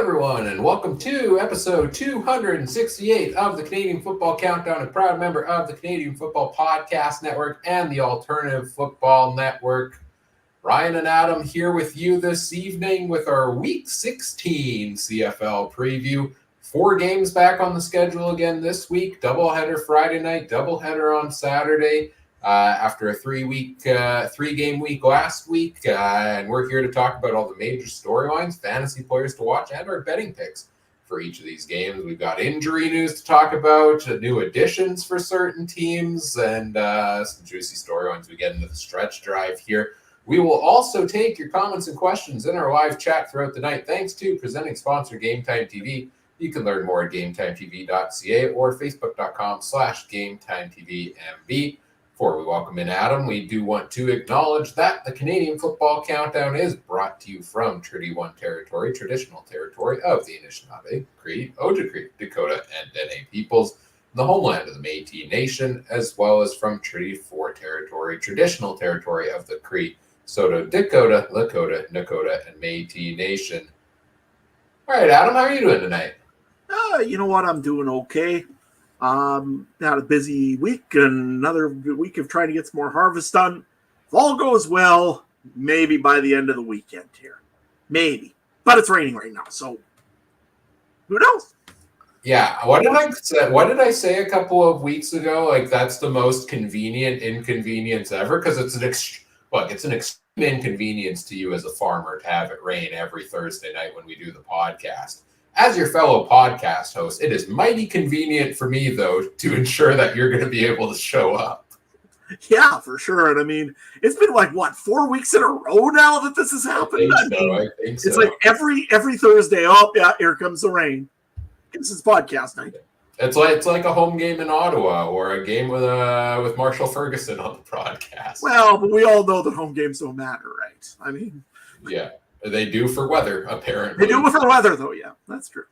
everyone, and welcome to episode 268 of the Canadian Football Countdown, a proud member of the Canadian Football Podcast Network and the Alternative Football Network. Ryan and Adam here with you this evening with our Week 16 CFL preview. 4 games back on the schedule again this week. Doubleheader Friday night, doubleheader on Saturday. After a three-game week last week, and we're here to talk about all the major storylines, fantasy players to watch, and our betting picks for each of these games. We've got injury news to talk about, new additions for certain teams, and some juicy storylines we get into the stretch drive here. We will also take your comments and questions in our live chat throughout the night, thanks to presenting sponsor Game Time TV. You can learn more at GameTimeTV.ca or Facebook.com/GameTimeTVMB. Before we welcome in Adam, we do want to acknowledge that the Canadian Football Countdown is brought to you from Treaty 1 territory, traditional territory of the Anishinaabe, Cree, Ojibwe, Dakota, and Dene peoples, the homeland of the Métis Nation, as well as from Treaty 4 territory, traditional territory of the Cree, Saulteaux, Dakota, Lakota, Nakota, and Métis Nation. All right, Adam, how are you doing tonight? You know what? I'm doing okay. Had a busy week and another week of trying to get some more harvest done. If all goes well, maybe by the end of the weekend here. Maybe. But it's raining right now, so who knows? Yeah. What did I say a couple of weeks ago? Like, that's the most convenient inconvenience ever, because it's an extreme inconvenience to you as a farmer to have it rain every Thursday night when we do the podcast. As your fellow podcast host, it is mighty convenient for me, though, to ensure that you're going to be able to show up. Yeah, for sure. And I mean, it's been 4 weeks in a row now that this has happened. I think so. It's like every Thursday, oh, yeah, here comes the rain. This is podcast night. It's like a home game in Ottawa or a game with Marshall Ferguson on the broadcast. Well, but we all know that home games don't matter, right? I mean, yeah. They do for weather, apparently. They do for weather, though, yeah. That's true.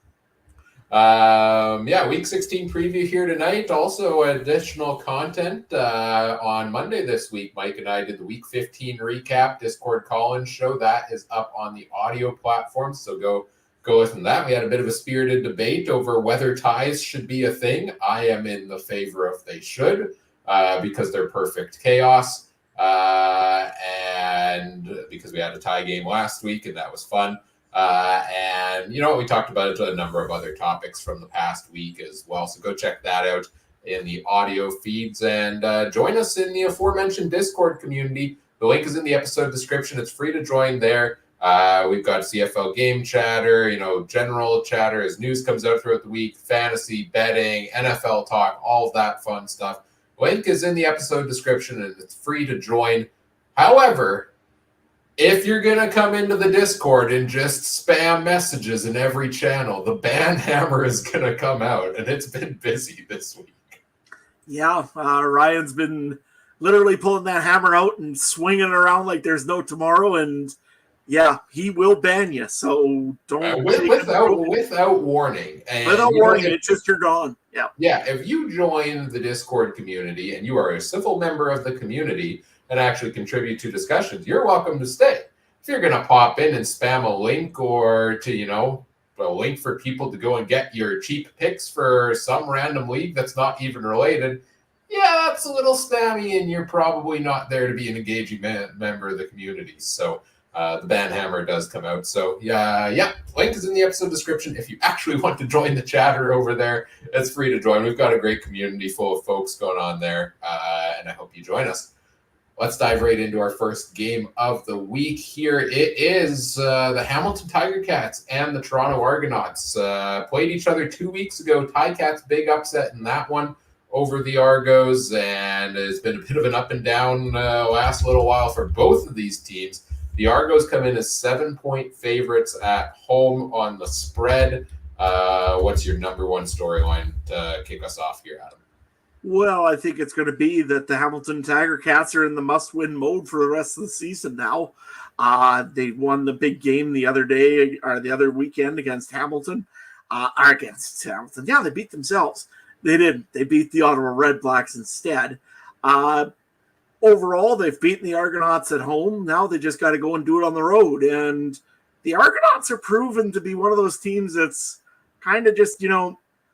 Week 16 preview here tonight. Also, additional content on Monday this week. Mike and I did the Week 15 recap Discord call-in show. That is up on the audio platform, so go listen to that. We had a bit of a spirited debate over whether ties should be a thing. I am in the favor of they should, because they're perfect chaos. And because we had a tie game last week and that was fun. And we talked about a number of other topics from the past week as well. So go check that out in the audio feeds and join us in the aforementioned Discord community. The link is in the episode description. It's free to join there. We've got CFL game chatter, general chatter as news comes out throughout the week, fantasy, betting, NFL talk, all of that fun stuff. Link is in the episode description and it's free to join. However, if you're going to come into the Discord and just spam messages in every channel, the ban hammer is going to come out, and it's been busy this week. Yeah, Ryan's been literally pulling that hammer out and swinging it around like there's no tomorrow, and yeah, he will ban you, so don't... without warning. And without warning, it's just you're gone. Yeah. Yeah, if you join the Discord community and you are a civil member of the community and actually contribute to discussions, you're welcome to stay. If you're going to pop in and spam a link or a link for people to go and get your cheap picks for some random league that's not even related, yeah, that's a little spammy and you're probably not there to be an engaging member of the community. So the ban hammer does come out. So yeah, link is in the episode description. If you actually want to join the chatter over there, it's free to join. We've got a great community full of folks going on there, and I hope you join us. Let's dive right into our first game of the week here. It is the Hamilton Tiger Cats and the Toronto Argonauts. Played each other 2 weeks ago. Ticats big upset in that one over the Argos, and it's been a bit of an up and down last little while for both of these teams. The Argos come in as 7-point favorites at home on the spread. What's your number one storyline to kick us off here, Adam? Well, I think it's going to be that the Hamilton Tiger Cats are in the must-win mode for the rest of the season now. They won the big game the other day, or the other weekend against Hamilton. Against Hamilton. Yeah, they beat themselves. They did. They beat the Ottawa Red Blacks instead. Overall, they've beaten the Argonauts at home. Now they just got to go and do it on the road. And the Argonauts are proven to be one of those teams that's kind of just,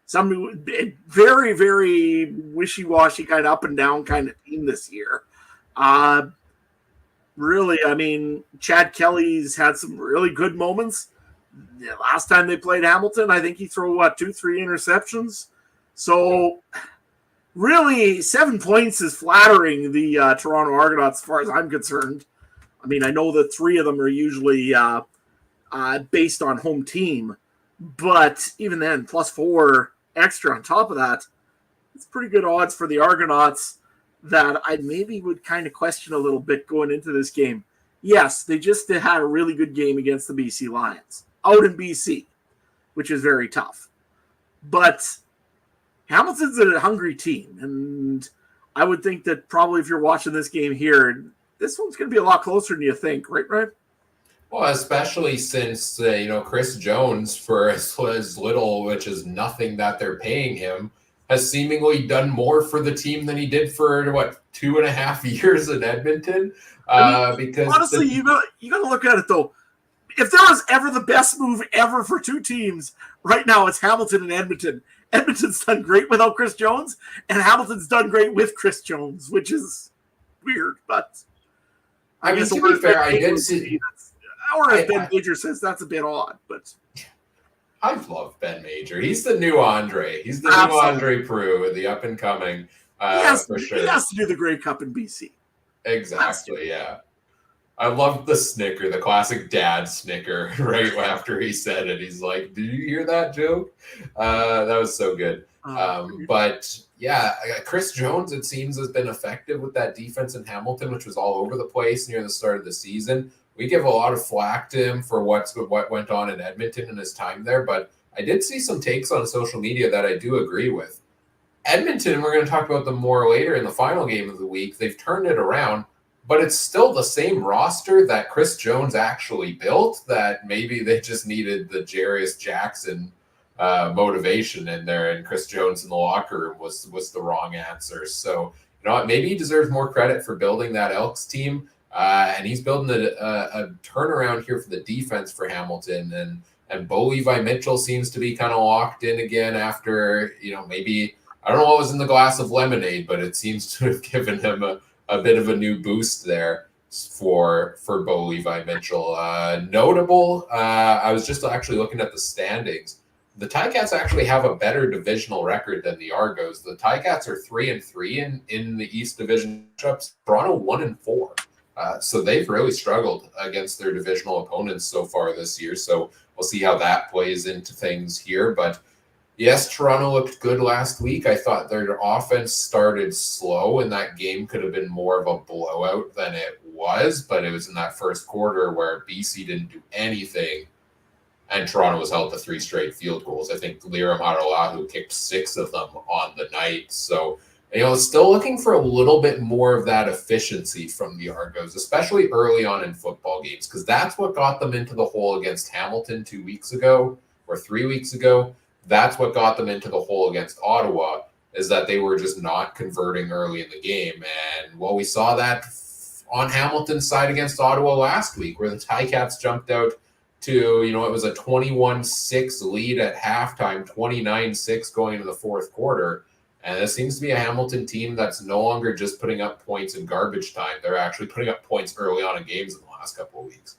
some very, very wishy-washy kind of up and down kind of team this year. Really, I mean, Chad Kelly's had some really good moments. Last time they played Hamilton, I think he threw, 2-3 interceptions. So really, 7 points is flattering the Toronto Argonauts as far as I'm concerned. I mean, I know that 3 of them are usually based on home team, but even then, +4 extra on top of that, it's pretty good odds for the Argonauts that I maybe would kind of question a little bit going into this game. Yes, they just had a really good game against the BC Lions out in BC, which is very tough. But Hamilton's a hungry team, and I would think that probably if you're watching this game here, this one's going to be a lot closer than you think, right, Ryan? Well, especially since, Chris Jones, for as little, which is nothing that they're paying him, has seemingly done more for the team than he did for, 2.5 years in Edmonton. Because honestly, you got to look at it, though. If there was ever the best move ever for 2 teams, right now it's Hamilton and Edmonton. Edmonton's done great without Chris Jones, and Hamilton's done great with Chris Jones, which is weird. But I mean, to be fair, I did see... Or as Ben Major says, that's a bit odd, but... I love Ben Major. He's the new Andre. He's the new Andre Prue, the up-and-coming, for sure. He has to do the Grey Cup in BC. Exactly, yeah. I love the snicker, the classic dad snicker, right after he said it. He's like, did you hear that joke? That was so good. But, yeah, Chris Jones, it seems, has been effective with that defense in Hamilton, which was all over the place near the start of the season. We give a lot of flack to him for what went on in Edmonton in his time there, but I did see some takes on social media that I do agree with. Edmonton, we're going to talk about them more later in the final game of the week. They've turned it around, but it's still the same roster that Chris Jones actually built, that maybe they just needed the Jarius Jackson motivation in there, and Chris Jones in the locker room was the wrong answer. So, maybe he deserves more credit for building that Elks team. And he's building a turnaround here for the defense for Hamilton. And Bo Levi Mitchell seems to be kind of locked in again after, maybe, I don't know what was in the glass of lemonade, but it seems to have given him a bit of a new boost there for Bo Levi Mitchell. Notable, I was just actually looking at the standings. The Ticats actually have a better divisional record than the Argos. The Ticats are 3-3 in the East Division matchups. Toronto 1-4. So they've really struggled against their divisional opponents so far this year. So we'll see how that plays into things here. But yes, Toronto looked good last week. I thought their offense started slow, and that game could have been more of a blowout than it was. But it was in that first quarter where BC didn't do anything, and Toronto was held to 3 straight field goals. I think Liram Haralahu kicked 6 of them on the night. So still looking for a little bit more of that efficiency from the Argos, especially early on in football games, because that's what got them into the hole against Hamilton 2 weeks ago or 3 weeks ago. That's what got them into the hole against Ottawa, is that they were just not converting early in the game. And, we saw that on Hamilton's side against Ottawa last week, where the Ticats jumped out to, it was a 21-6 lead at halftime, 29-6 going into the fourth quarter. And this seems to be a Hamilton team that's no longer just putting up points in garbage time. They're actually putting up points early on in games in the last couple of weeks.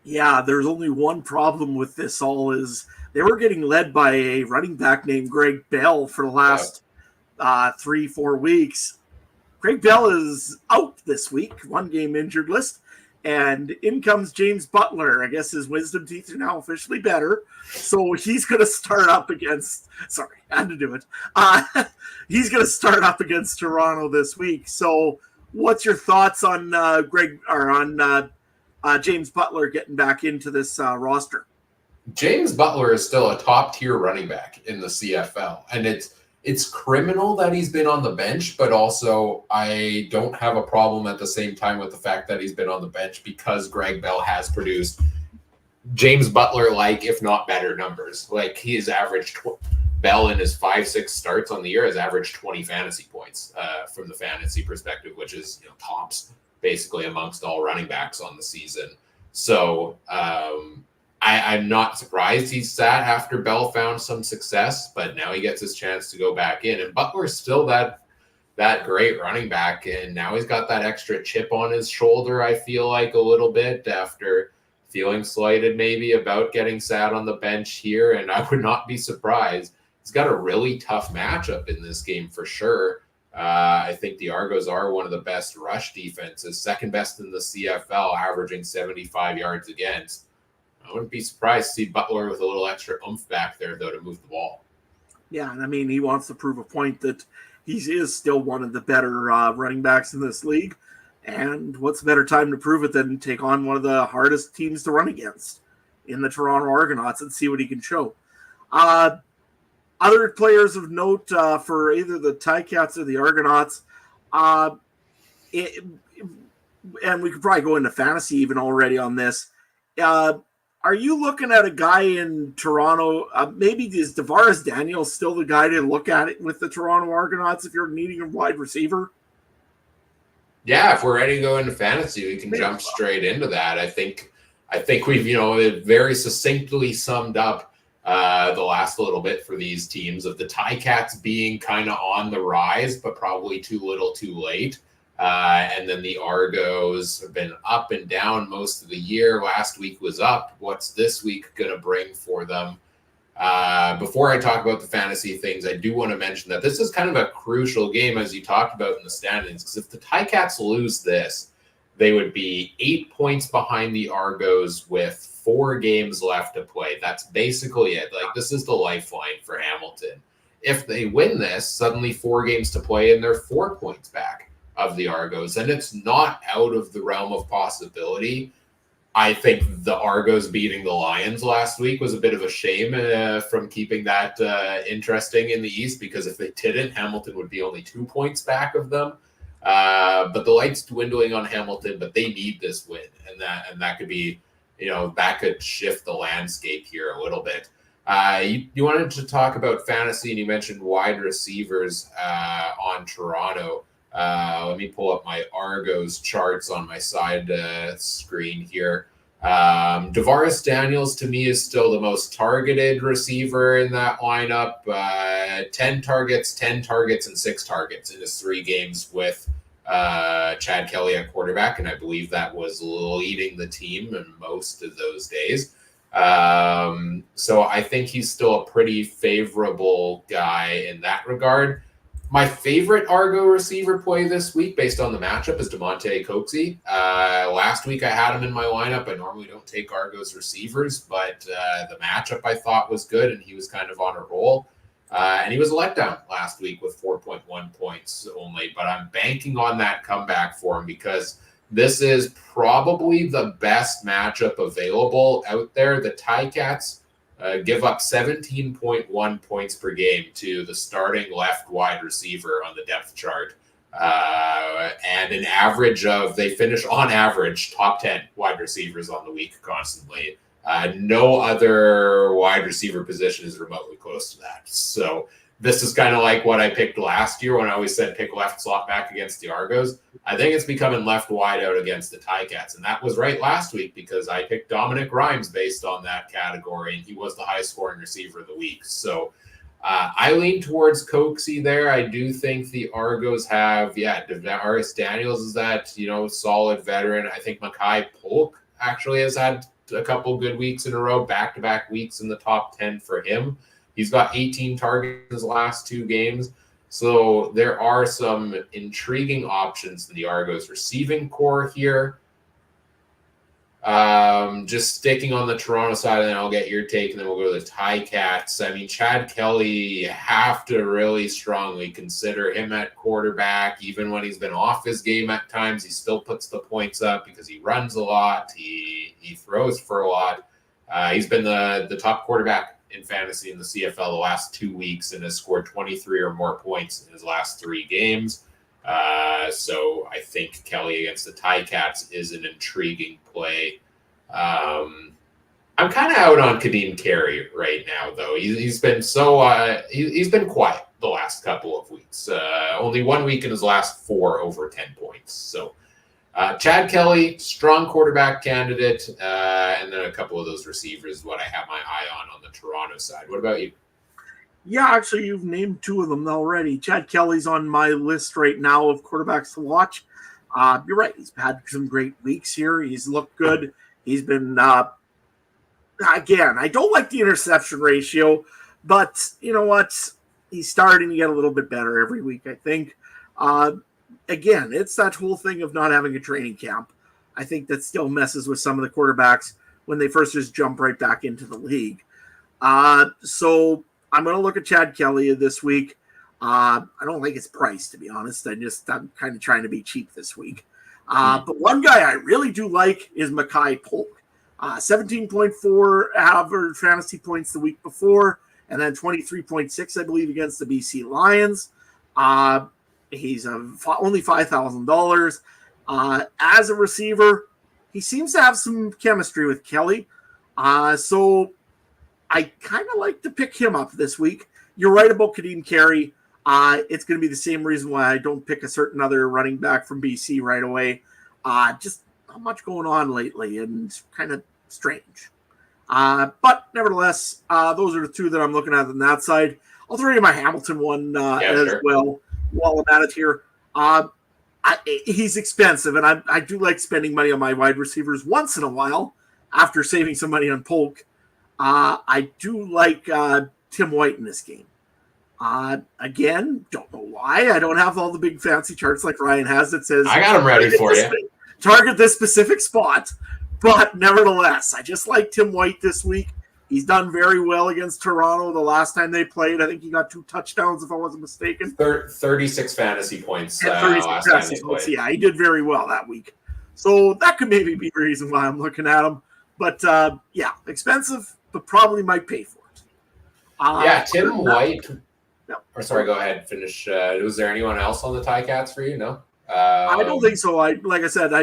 Yeah, there's only one problem with this all is they were getting led by a running back named Greg Bell for the last 3-4 weeks. Greg Bell is out this week, 1 game injured list. And in comes James Butler. I guess his wisdom teeth are now officially better. So he's going to start up against – sorry, I had to do it. He's going to start up against Toronto this week. So what's your thoughts on James Butler getting back into this roster? James Butler is still a top-tier running back in the CFL. And it's criminal that he's been on the bench, but also I don't have a problem at the same time with the fact that he's been on the bench, because Greg Bell has produced James Butler-like, if not better, numbers. Like, he's averaged Bell in his 5-6 starts on the year has averaged 20 fantasy points from the fantasy perspective, which is tops basically amongst all running backs on the season. So I'm not surprised he's sat after Bell found some success, but now he gets his chance to go back in. And Butler's still that great running back, and now he's got that extra chip on his shoulder, I feel like, a little bit after feeling slighted maybe about getting sat on the bench here, and I would not be surprised. He's got a really tough matchup in this game for sure. I think the Argos are one of the best rush defenses, second best in the CFL, averaging 75 yards against. I wouldn't be surprised to see Butler with a little extra oomph back there, though, to move the ball. Yeah, and I mean, he wants to prove a point that he is still one of the better running backs in this league. And what's a better time to prove it than take on one of the hardest teams to run against in the Toronto Argonauts and see what he can show. Other players of note for either the Ticats or the Argonauts, and we could probably go into fantasy even already on this. Are you looking at a guy in Toronto? Maybe is Tavares Daniels still the guy to look at it with the Toronto Argonauts if you're needing a wide receiver? Yeah, if we're ready to go into fantasy, we can jump straight into that. I think we've very succinctly summed up the last little bit for these teams of the Ticats being kind of on the rise, but probably too little too late. And then the Argos have been up and down most of the year. Last week was up. What's this week going to bring for them? Before I talk about the fantasy things, I do want to mention that this is kind of a crucial game, as you talked about in the standings, because if the Ticats lose this, they would be 8 points behind the Argos with 4 games left to play. That's basically it. Like, this is the lifeline for Hamilton. If they win this, suddenly 4 games to play and they're 4 points back of the Argos, and it's not out of the realm of possibility. I think the Argos beating the Lions last week was a bit of a shame from keeping that interesting in the East, because if they didn't, Hamilton would be only 2 points back of them. But the light's dwindling on Hamilton, but they need this win, and that could be, that could shift the landscape here a little bit. You wanted to talk about fantasy, and you mentioned wide receivers on Toronto. Let me pull up my Argos charts on my side screen here. Tavares Daniels, to me, is still the most targeted receiver in that lineup. 10 targets, and 6 targets in his 3 games with Chad Kelly at quarterback, and I believe that was leading the team in most of those days. So I think he's still a pretty favorable guy in that regard. My favorite Argo receiver play this week, based on the matchup, is DeMonte Coxie. Last week I had him in my lineup. I normally don't take Argos receivers, but the matchup I thought was good, and he was kind of on a roll. And he was a letdown last week with 4.1 points only, but I'm banking on that comeback for him because this is probably the best matchup available out there. The Ticats give up 17.1 points per game to the starting left wide receiver on the depth chart. And an average of, they finish on average top 10 wide receivers on the week constantly. No other wide receiver position is remotely close to that. So this is kind of like what I picked last year when I always said pick left slot back against the Argos. I think it's becoming left wide out against the Ticats. And that was right last week because I picked Dominic Rhymes based on that category, and he was the highest scoring receiver of the week. So I lean towards Coxie there. I do think the Argos have, Tavares Daniels is that, solid veteran. I think Makai Polk actually has had a couple good weeks in a row, back-to-back weeks in the top 10 for him. He's got 18 targets in his last 2 games. So there are some intriguing options in the Argos receiving core here. Just sticking on the Toronto side, and then I'll get your take, and then we'll go to the Ticats. I mean, Chad Kelly, you have to really strongly consider him at quarterback. Even when he's been off his game at times, he still puts the points up because he runs a lot. He throws for a lot. He's been the top quarterback in fantasy in the CFL the last 2 weeks and has scored 23 or more points in his last 3 games. So I think Kelly against the Ticats is an intriguing play. I'm kind of out on Kadeem Carey right now, though. He's been he's been quiet the last couple of weeks. Only 1 week in his last 4 over 10 points. So Chad Kelly, strong quarterback candidate, and then a couple of those receivers, what I have my eye on the Toronto side. What about you? Yeah, actually, you've named two of them already. Chad Kelly's on my list right now of quarterbacks to watch. You're right. He's had some great weeks here. He's looked good. He's been, again, I don't like the interception ratio, but you know what? He's starting to get a little bit better every week, I think. Again, it's that whole thing of not having a training camp. I think that still messes with some of the quarterbacks when they first just jump right back into the league. So I'm going to look at Chad Kelly this week. I don't like his price, to be honest. I'm kind of trying to be cheap this week. But one guy I really do like is Mackay Polk. 17.4 average fantasy points the week before, and then 23.6, I believe, against the BC Lions. He's only $5,000. As a receiver, he seems to have some chemistry with Kelly. So I kind of like to pick him up this week. You're right about Kadeem Carey. It's going to be the same reason why I don't pick a certain other running back from BC right away. Just not much going on lately and kind of strange. But nevertheless, those are the two that I'm looking at on that side. I'll throw you my Hamilton one as well while I'm at it here. He's expensive, and I do like spending money on my wide receivers once in a while after saving some money on Polk. I do like Tim White in this game. Again, don't know why. I don't have all the big fancy charts like Ryan has that says I got them ready for you. Target this specific spot. But nevertheless, I just like Tim White this week. He's done very well against Toronto the last time they played. I think he got 2 touchdowns, if I wasn't mistaken. 36 fantasy points last time they played. Yeah, he did very well that week. So that could maybe be the reason why I'm looking at him. But, yeah, expensive, but probably might pay for it. Tim White. No. Or sorry, go ahead. Finish. Was there anyone else on the Ticats for you? No? I don't think so. Like I said,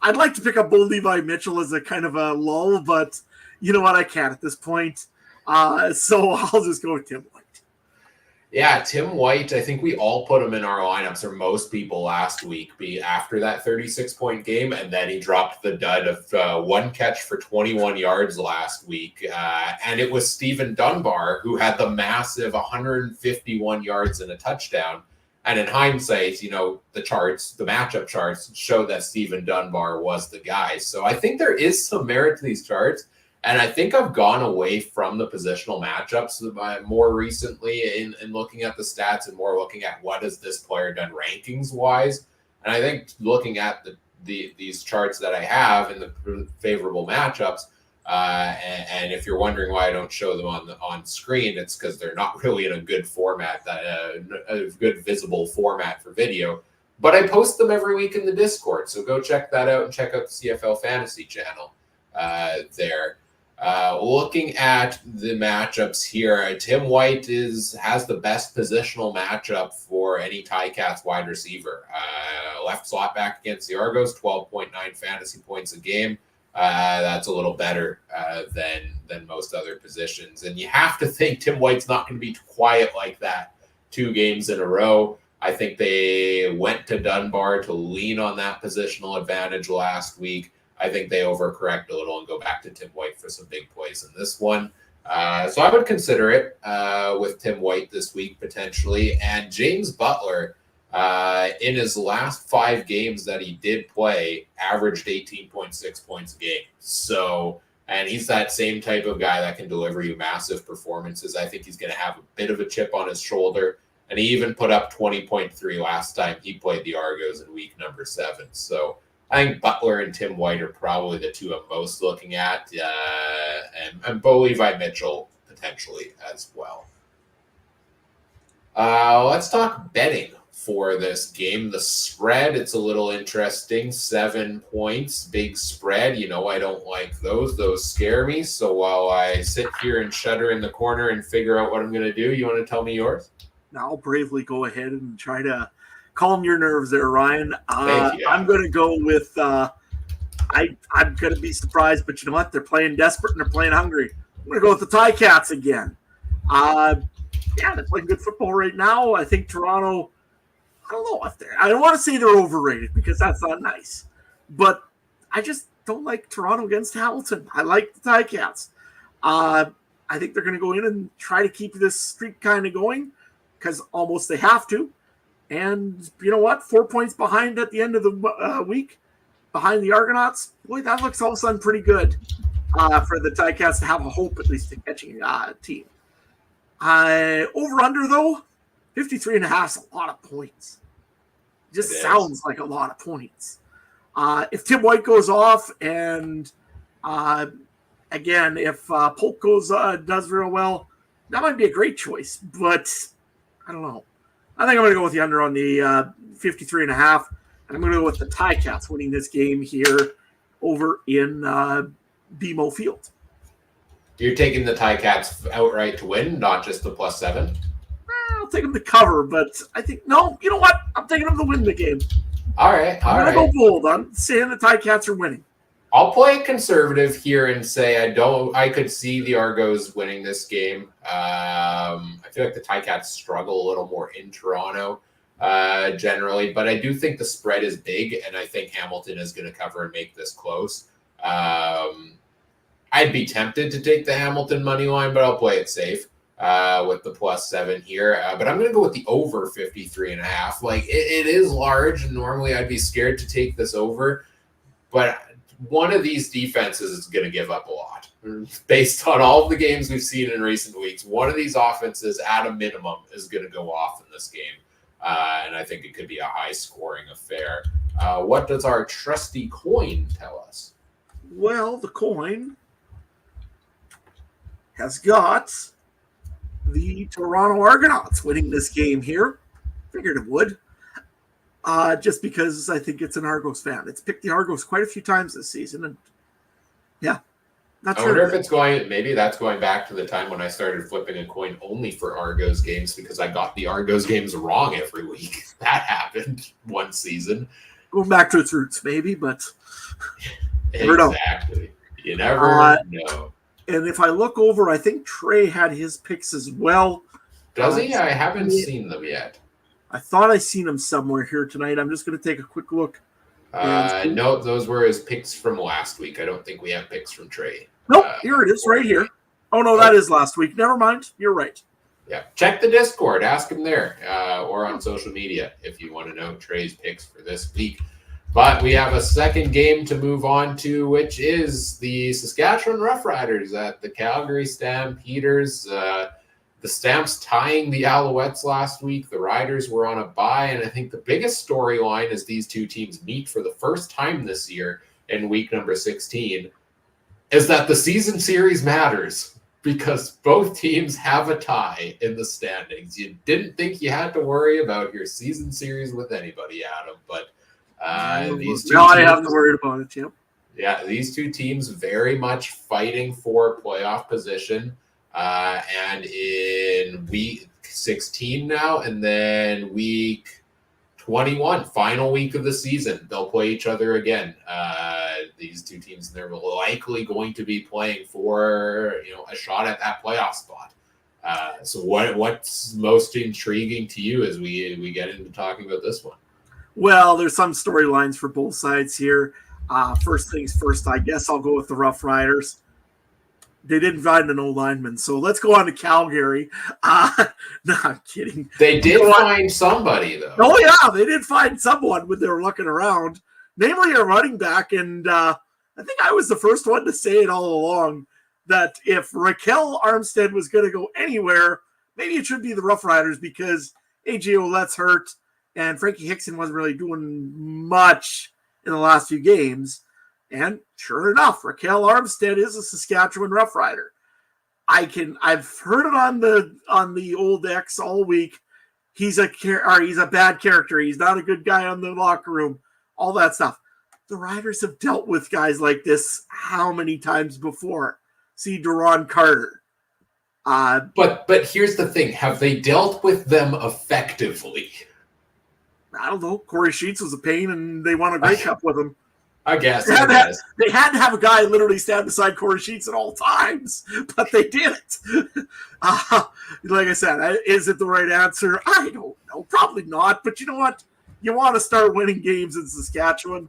I'd like to pick up Bo Levi Mitchell as a kind of a lull, but you know what? I can't at this point. So I'll just go with Tim White. Yeah, Tim White, I think we all put him in our lineups, or most people last week, after that 36-point game, and then he dropped the dud of 1 catch for 21 yards last week. And it was Stephen Dunbar who had the massive 151 yards and a touchdown. And in hindsight, the matchup charts show that Stephen Dunbar was the guy. So I think there is some merit to these charts. And I think I've gone away from the positional matchups more recently in looking at the stats and more looking at what has this player done rankings-wise. And I think looking at these charts that I have in the favorable matchups, and if you're wondering why I don't show them on screen, it's because they're not really in a good format, a good visible format for video. But I post them every week in the Discord, so go check that out and check out the CFL Fantasy channel there. Looking at the matchups here, Tim White has the best positional matchup for any Ticats wide receiver. Left slot back against the Argos, 12.9 fantasy points a game. That's a little better than most other positions. And you have to think Tim White's not going to be quiet like that 2 games in a row. I think they went to Dunbar to lean on that positional advantage last week. I think they overcorrect a little and go back to Tim White for some big plays in this one. So I would consider it with Tim White this week potentially. And James Butler, in his last 5 games that he did play, averaged 18.6 points a game. So, and he's that same type of guy that can deliver you massive performances. I think he's going to have a bit of a chip on his shoulder. And he even put up 20.3 last time he played the Argos in week number 7. So I think Butler and Tim White are probably the 2 I'm most looking at, and Bo Levi Mitchell potentially as well. Let's talk betting for this game. The spread, it's a little interesting. 7 points, big spread. I don't like those. Those scare me. So while I sit here and shudder in the corner and figure out what I'm going to do, you want to tell me yours? I'll bravely go ahead and try to calm your nerves there, Ryan. Thank you. I'm going to go with I'm going to be surprised, but you know what? They're playing desperate and they're playing hungry. I'm going to go with the Ticats again. They're playing good football right now. I think Toronto, I don't know if I don't want to say they're overrated because that's not nice. but I just don't like Toronto against Hamilton. I like the Ticats. I think they're going to go in and try to keep this streak kind of going because almost they have to. And you know what? 4 points behind at the end of the week, behind the Argonauts. Boy, that looks all of a sudden pretty good for the Ticats to have a hope at least at catching a team. Over under though, 53.5 is a lot of points. Just sounds like a lot of points. If Tim White goes off and again, if Polk does real well, that might be a great choice. But I don't know. I think I'm going to go with the under on the 53.5. And I'm going to go with the Ticats winning this game here over in BMO Field. You're taking the Ticats outright to win, not just the +7? I'll take them to cover, but I think, no, you know what? I'm taking them to win the game. All right. I'm going to go bold. I'm saying the Ticats are winning. I'll play conservative here and say I could see the Argos winning this game. I feel like the Ticats struggle a little more in Toronto generally, but I do think the spread is big, and I think Hamilton is going to cover and make this close. I'd be tempted to take the Hamilton money line, but I'll play it safe with the +7 here. But I'm going to go with the over 53.5. Like it is large, and normally I'd be scared to take this over, but one of these defenses is going to give up a lot. Based on all of the games we've seen in recent weeks, one of these offenses at a minimum is going to go off in this game. And I think it could be a high-scoring affair. What does our trusty coin tell us? Well, the coin has got the Toronto Argonauts winning this game here. Figured it would. Just because I think it's an Argos fan. It's picked the Argos quite a few times this season. And yeah, not sure. I wonder if it's maybe that's going back to the time when I started flipping a coin only for Argos games because I got the Argos games wrong every week. That happened one season. Going back to its roots, maybe, but exactly. You never know. And if I look over, I think Trey had his picks as well. Does he? I haven't seen them yet. I thought I seen him somewhere here tonight. I'm just going to take a quick look. No, those were his picks from last week. I don't think we have picks from Trey. Nope, here it is right here. Oh, no, that is last week. Never mind. You're right. Yeah, check the Discord. Ask him there or on social media if you want to know Trey's picks for this week. But we have a second game to move on to, which is the Saskatchewan Roughriders at the Calgary Stampeders. The Stamps tying the Alouettes last week. The Riders were on a bye, and I think the biggest storyline as these two teams meet for the first time this year in week number 16 is that the season series matters because both teams have a tie in the standings. You didn't think you had to worry about your season series with anybody, Adam, but these two now I have to worry about it, Jim. Yeah, these two teams very much fighting for playoff position. And in week 16 now, and then week 21, final week of the season, they'll play each other again. These two teams, they're likely going to be playing for a shot at that playoff spot. So what's most intriguing to you as we get into talking about this one? Well, there's some storylines for both sides here. First things first, I guess I'll go with the Rough Riders. They didn't find an old lineman, so let's go on to Calgary. No, I'm kidding. They did find somebody, though. Oh, yeah, they did find someone when they were looking around, namely a running back. And I think I was the first one to say it all along that if Raquel Armstead was going to go anywhere, maybe it should be the Rough Riders because A.J. Ouellette's hurt and Frankie Hickson wasn't really doing much in the last few games. And sure enough, Raquel Armstead is a Saskatchewan Rough Rider. I've heard it on the old X all week. He's a bad character. He's not a good guy on the locker room. All that stuff. The Riders have dealt with guys like this how many times before? See Duron Carter. But here's the thing: have they dealt with them effectively? I don't know. Corey Sheets was a pain, and they won a Grey Cup with him. I guess. They had to have a guy literally stand beside Corey Sheets at all times, but they did it. Like I said, is it the right answer? I don't know. Probably not. But you know what? You want to start winning games in Saskatchewan.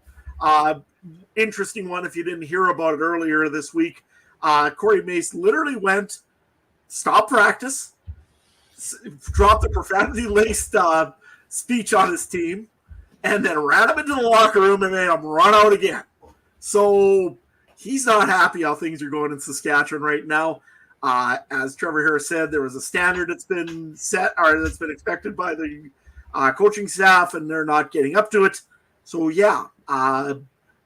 Interesting one, if you didn't hear about it earlier this week. Corey Mace literally stopped practice, dropped a profanity-laced speech on his team, and then ran him into the locker room and made him run out again. So he's not happy how things are going in Saskatchewan right now. As Trevor Harris said, there was a standard that's been set or that's been expected by the coaching staff, and they're not getting up to it. So, yeah,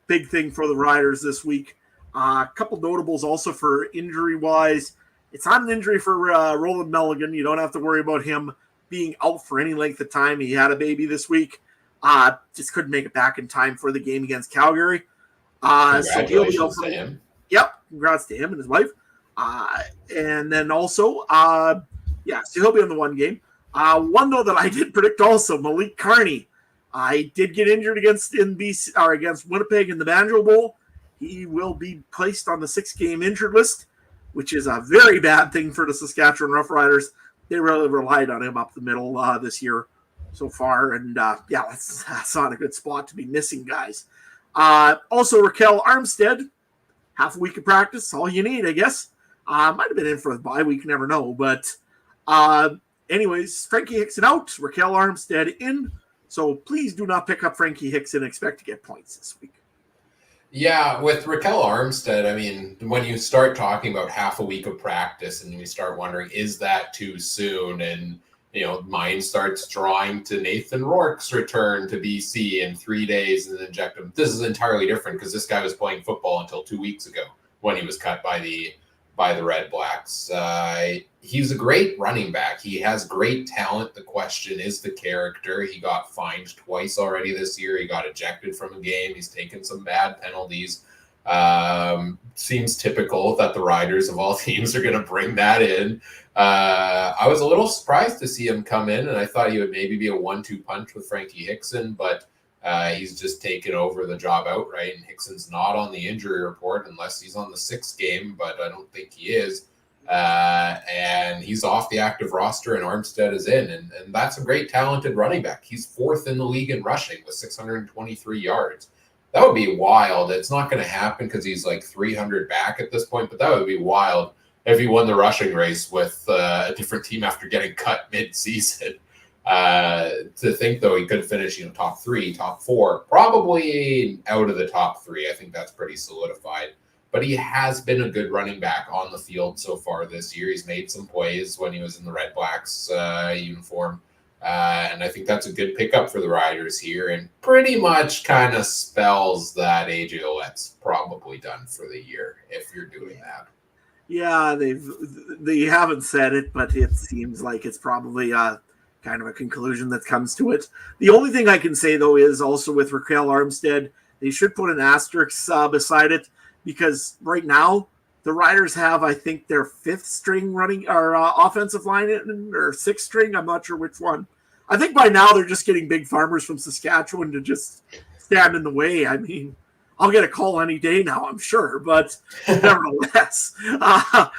big thing for the Riders this week. A couple notables also for injury-wise. It's not an injury for Roland Milligan. You don't have to worry about him being out for any length of time. He had a baby this week. Just couldn't make it back in time for the game against Calgary. Congratulations to him. Yep, congrats to him and his wife. And then also, so he'll be in the one game. One, though, that I did predict also, Malik Carney. He did get injured against Winnipeg in the Banjo Bowl. He will be placed on the 6-game injured list, which is a very bad thing for the Saskatchewan Roughriders. They really relied on him up the middle this year so far. And, that's not a good spot to be missing guys. Also, Raquel Armstead, half a week of practice, all you need, I guess. Might have been in for the bye week, never know. But anyways, Frankie Hickson out, Raquel Armstead in. So please do not pick up Frankie Hickson and expect to get points this week. Yeah, with Raquel Armstead, I mean, when you start talking about half a week of practice and you start wondering, is that too soon? And, mind starts drawing to Nathan Rourke's return to BC in 3 days and then inject him. This is entirely different because this guy was playing football until 2 weeks ago when he was cut by the Red Blacks. He's a great running back. He has great talent. The question is the character. He got fined twice already this year. He got ejected from a game. He's taken some bad penalties. Seems typical that the Riders of all teams are going to bring that in. I was a little surprised to see him come in, and I thought he would maybe be a 1-2 punch with Frankie Hickson, but he's just taken over the job outright, and Hickson's not on the injury report unless he's on the 6th game, but I don't think he is. And he's off the active roster, and Armstead is in, and that's a great talented running back. He's 4th in the league in rushing with 623 yards. That would be wild. It's not going to happen because he's like 300 back at this point, but that would be wild if he won the rushing race with a different team after getting cut mid-season. To think, though, he could finish, top 3, top 4, probably out of the top 3. I think that's pretty solidified. But he has been a good running back on the field so far this year. He's made some plays when he was in the Red Blacks uniform. And I think that's a good pickup for the Riders here, and pretty much kind of spells that AJ Ouellette's probably done for the year if you're doing that. Yeah, they haven't said it, but it seems like it's probably kind of a conclusion that comes to it. The only thing I can say, though, is also with Raquel Armstead, they should put an asterisk beside it, because right now the Riders have, I think, their 5th string running or offensive line or 6th string. I'm not sure which one. I think by now they're just getting big farmers from Saskatchewan to just stand in the way. I mean, I'll get a call any day now, I'm sure, but nevertheless, like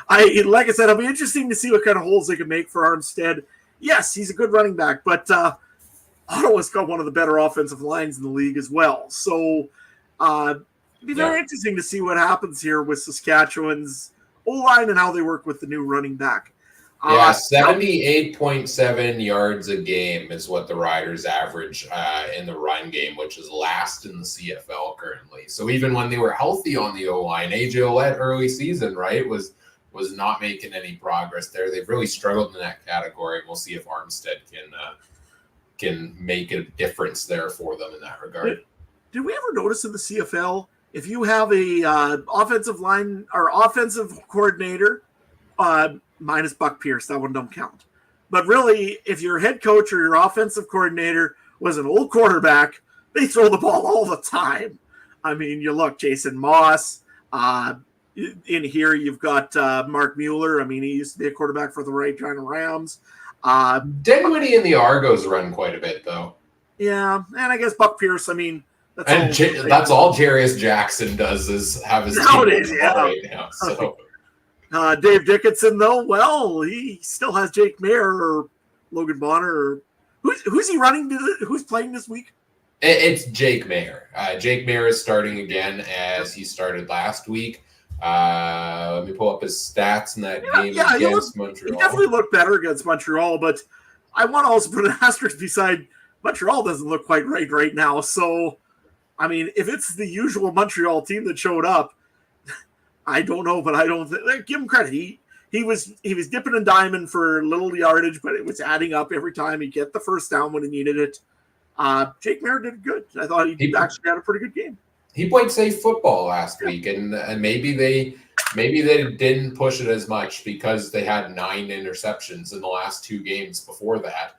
I said, it'll be interesting to see what kind of holes they can make for Armstead. Yes, he's a good running back, but Ottawa's got one of the better offensive lines in the league as well. So it'd be very interesting to see what happens here with Saskatchewan's O-line and how they work with the new running back. 78.7 yards a game is what the Riders average in the run game, which is last in the CFL currently. So even when they were healthy on the O-line, AJ Ouellette early season, right, was not making any progress there. They've really struggled in that category. We'll see if Armstead can make a difference there for them in that regard. Did we ever notice in the CFL, if you have a offensive line or offensive coordinator, minus Buck Pierce, that one don't count. But really, if your head coach or your offensive coordinator was an old quarterback, they throw the ball all the time. I mean, you look, Jason Moss. In here, you've got Mark Mueller. I mean, he used to be a quarterback for the Regina Rams. Dinwiddie and the Argos run quite a bit, though. Yeah, and I guess Buck Pierce, I mean, that's all Jarius Jackson does is have his team right now. So. Dave Dickinson, though, well, he still has Jake Mayer or Logan Bonner. Who's he running? Who's playing this week? It's Jake Mayer. Jake Mayer is starting again as he started last week. Let me pull up his stats in that game against he Montreal. definitely looked better against Montreal, but I want to also put an asterisk beside Montreal doesn't look quite right now. So, I mean, if it's the usual Montreal team that showed up, I don't know, but I don't give him credit. He was dipping and diming for little yardage, but it was adding up every time. He'd get the first down when he needed it. Jake Mayer did good. I thought he actually had a pretty good game. He played safe football last week, and maybe they didn't push it as much because they had 9 interceptions in the last 2 games before that.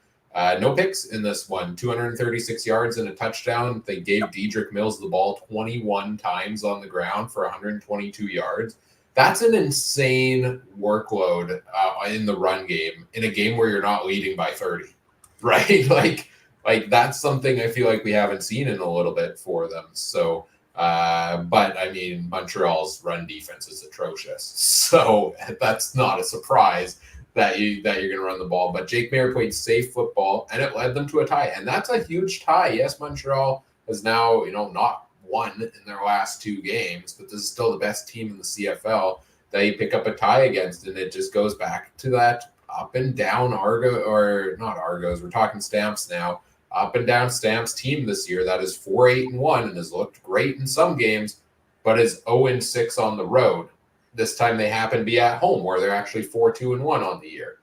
No picks in this one, 236 yards and a touchdown. They gave Dedrick Mills the ball 21 times on the ground for 122 yards. That's an insane workload in the run game in a game where you're not leading by 30, right? Like that's something I feel like we haven't seen in a little bit for them. So, but I mean, Montreal's run defense is atrocious, so that's not a surprise that you're going to run the ball. But Jake Mayer played safe football, and it led them to a tie, and that's a huge tie. Yes, Montreal has now not won in their last 2 games, but this is still the best team in the CFL that you pick up a tie against, and it just goes back to that up and down Argos. We're talking Stamps now. Up and down Stamps team this year that is 4-8-1 and has looked great in some games, but is 0-6 on the road. This time they happen to be at home where they're actually 4-2-1 on the year.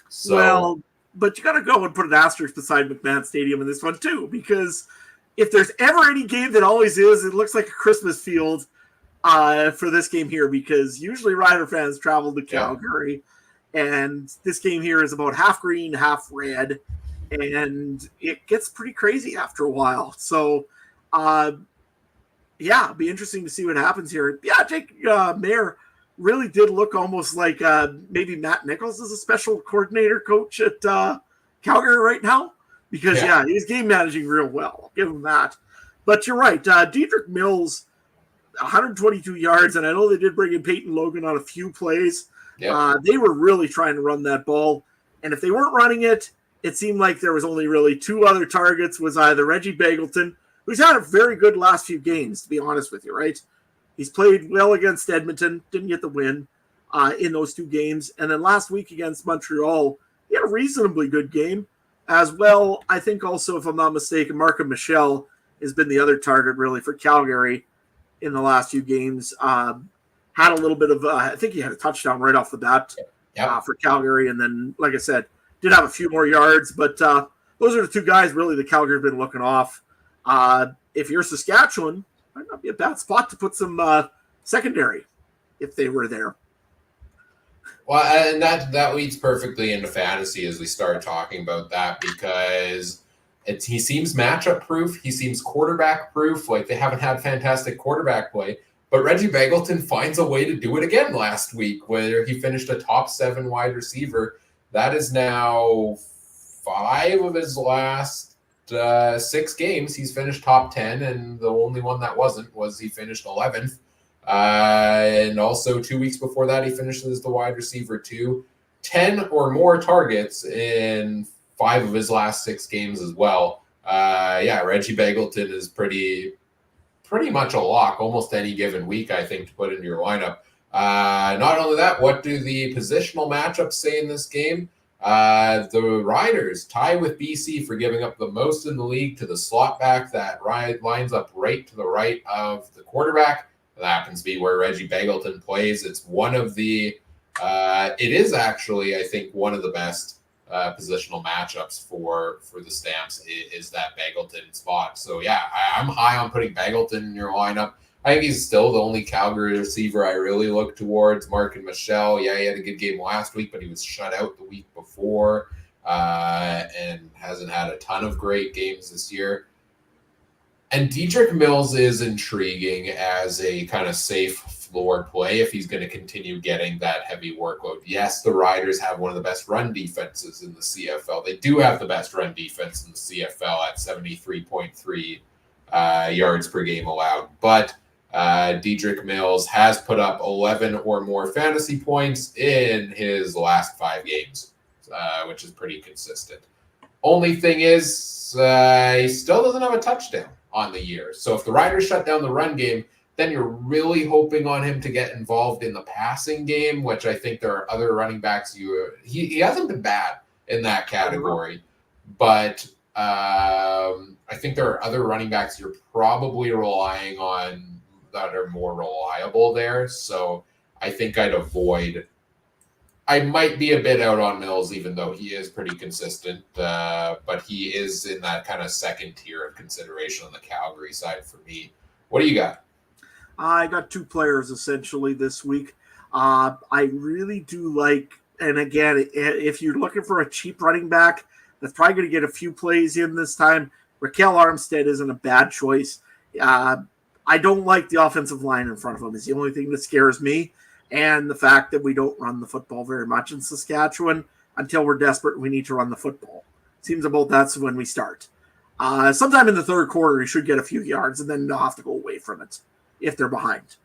So, well, but you got to go and put an asterisk beside McMahon Stadium in this one too, because if there's ever any game that always is, it looks like a Christmas field for this game here, because usually Rider fans travel to Calgary, and this game here is about half green, half red, and it gets pretty crazy after a while. So, it'd be interesting to see what happens here. Yeah, Jake Mayer really did look almost like maybe Matt Nichols is a special coordinator coach at Calgary right now, because he's game managing real well. I'll give him that. But you're right, Dedrick Mills, 122 yards, and I know they did bring in Peyton Logan on a few plays. They were really trying to run that ball, and if they weren't running it, it seemed like there was only really 2 other targets. Was either Reggie Bagleton, who's had a very good last few games, to be honest with you, right? He's played well against Edmonton, didn't get the win in those 2 games. And then last week against Montreal, he had a reasonably good game as well. I think also, if I'm not mistaken, Markham Michel has been the other target really for Calgary in the last few games. Had a little bit of, I think he had a touchdown right off the bat for Calgary. And then, like I said, did have a few more yards. But those are the 2 guys really that Calgary's been looking off. If you're Saskatchewan, might not be a bad spot to put some secondary if they were there. Well, and that leads perfectly into fantasy as we start talking about that, because he seems matchup proof. He seems quarterback proof. Like, they haven't had fantastic quarterback play, but Reggie Bagleton finds a way to do it again last week, where he finished a top 7 wide receiver. That is now 5 of his last 6 games. He's finished top 10, and the only one that wasn't was he finished 11th. And also 2 weeks before that, he finished as the wide receiver 2. 10 or more targets in 5 of his last 6 games as well. Reggie Bagleton is pretty much a lock almost any given week, I think, to put into your lineup. Not only that, what do the positional matchups say in this game? The Riders tie with BC for giving up the most in the league to the slot back that lines up right to the right of the quarterback. That happens to be where Reggie Bagleton plays. It's one of the, it is actually, I think, one of the best positional matchups for the Stamps is that Bagleton spot. So I'm high on putting Bagleton in your lineup. I think he's still the only Calgary receiver I really look towards. Mark Michel, he had a good game last week, but he was shut out the week before and hasn't had a ton of great games this year. And Dedrick Mills is intriguing as a kind of safe floor play if he's going to continue getting that heavy workload. Yes, the Riders have one of the best run defenses in the CFL. They do have the best run defense in the CFL at 73.3 yards per game allowed. But Dedrick Mills has put up 11 or more fantasy points in his last 5 games, which is pretty consistent. Only thing is, he still doesn't have a touchdown on the year. So if the Riders shut down the run game, then you're really hoping on him to get involved in the passing game, which I think there are other running backs. He hasn't been bad in that category, but I think there are other running backs you're probably relying on that are more reliable there. So I think I'd avoid. I might be a bit out on Mills, even though he is pretty consistent, but he is in that kind of second tier of consideration on the Calgary side for me. What do you got? I got two players essentially this week. I really do like, and again, if you're looking for a cheap running back that's probably going to get a few plays in this time, Raquel Armstead isn't a bad choice. I don't like the offensive line in front of him. It's the only thing that scares me. And the fact that we don't run the football very much in Saskatchewan until we're desperate and we need to run the football. Seems about that's when we start. Sometime in the third quarter, he should get a few yards, and then they'll have to go away from it if they're behind.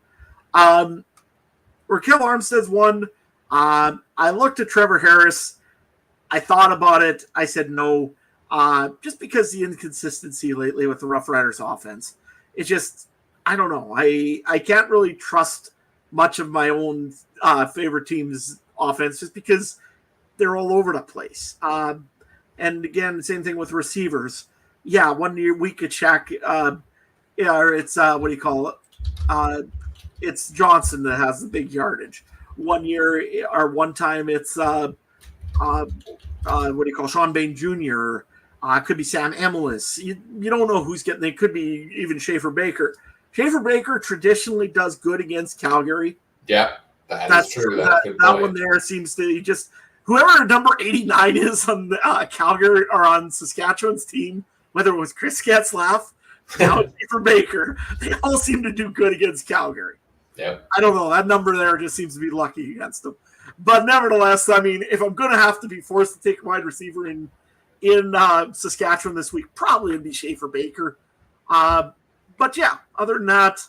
Raquel Armstead's one. I looked at Trevor Harris. I thought about it. I said no, just because the inconsistency lately with the Rough Riders offense. It's just, I don't know. I can't really trust much of my own favorite team's offense just because they're all over the place. And again, same thing with receivers. Yeah, 1 year we could check. It's what do you call it? It's Johnson that has the big yardage. 1 year or one time it's what do you call Sean Bain Jr. Could be Sam Emelis. You don't know who's getting. They could be even Schaefer Baker. Schaefer Baker traditionally does good against Calgary. Yeah, that's true. That one there seems to just whoever number 89 is on the, Calgary or on Saskatchewan's team, whether it was Chris Getzlaff, now Schaefer Baker, they all seem to do good against Calgary. Yeah, I don't know. That number there just seems to be lucky against them. But nevertheless, I mean, if I'm going to have to be forced to take a wide receiver in Saskatchewan this week, probably it'd be Schaefer Baker. But yeah, other than that,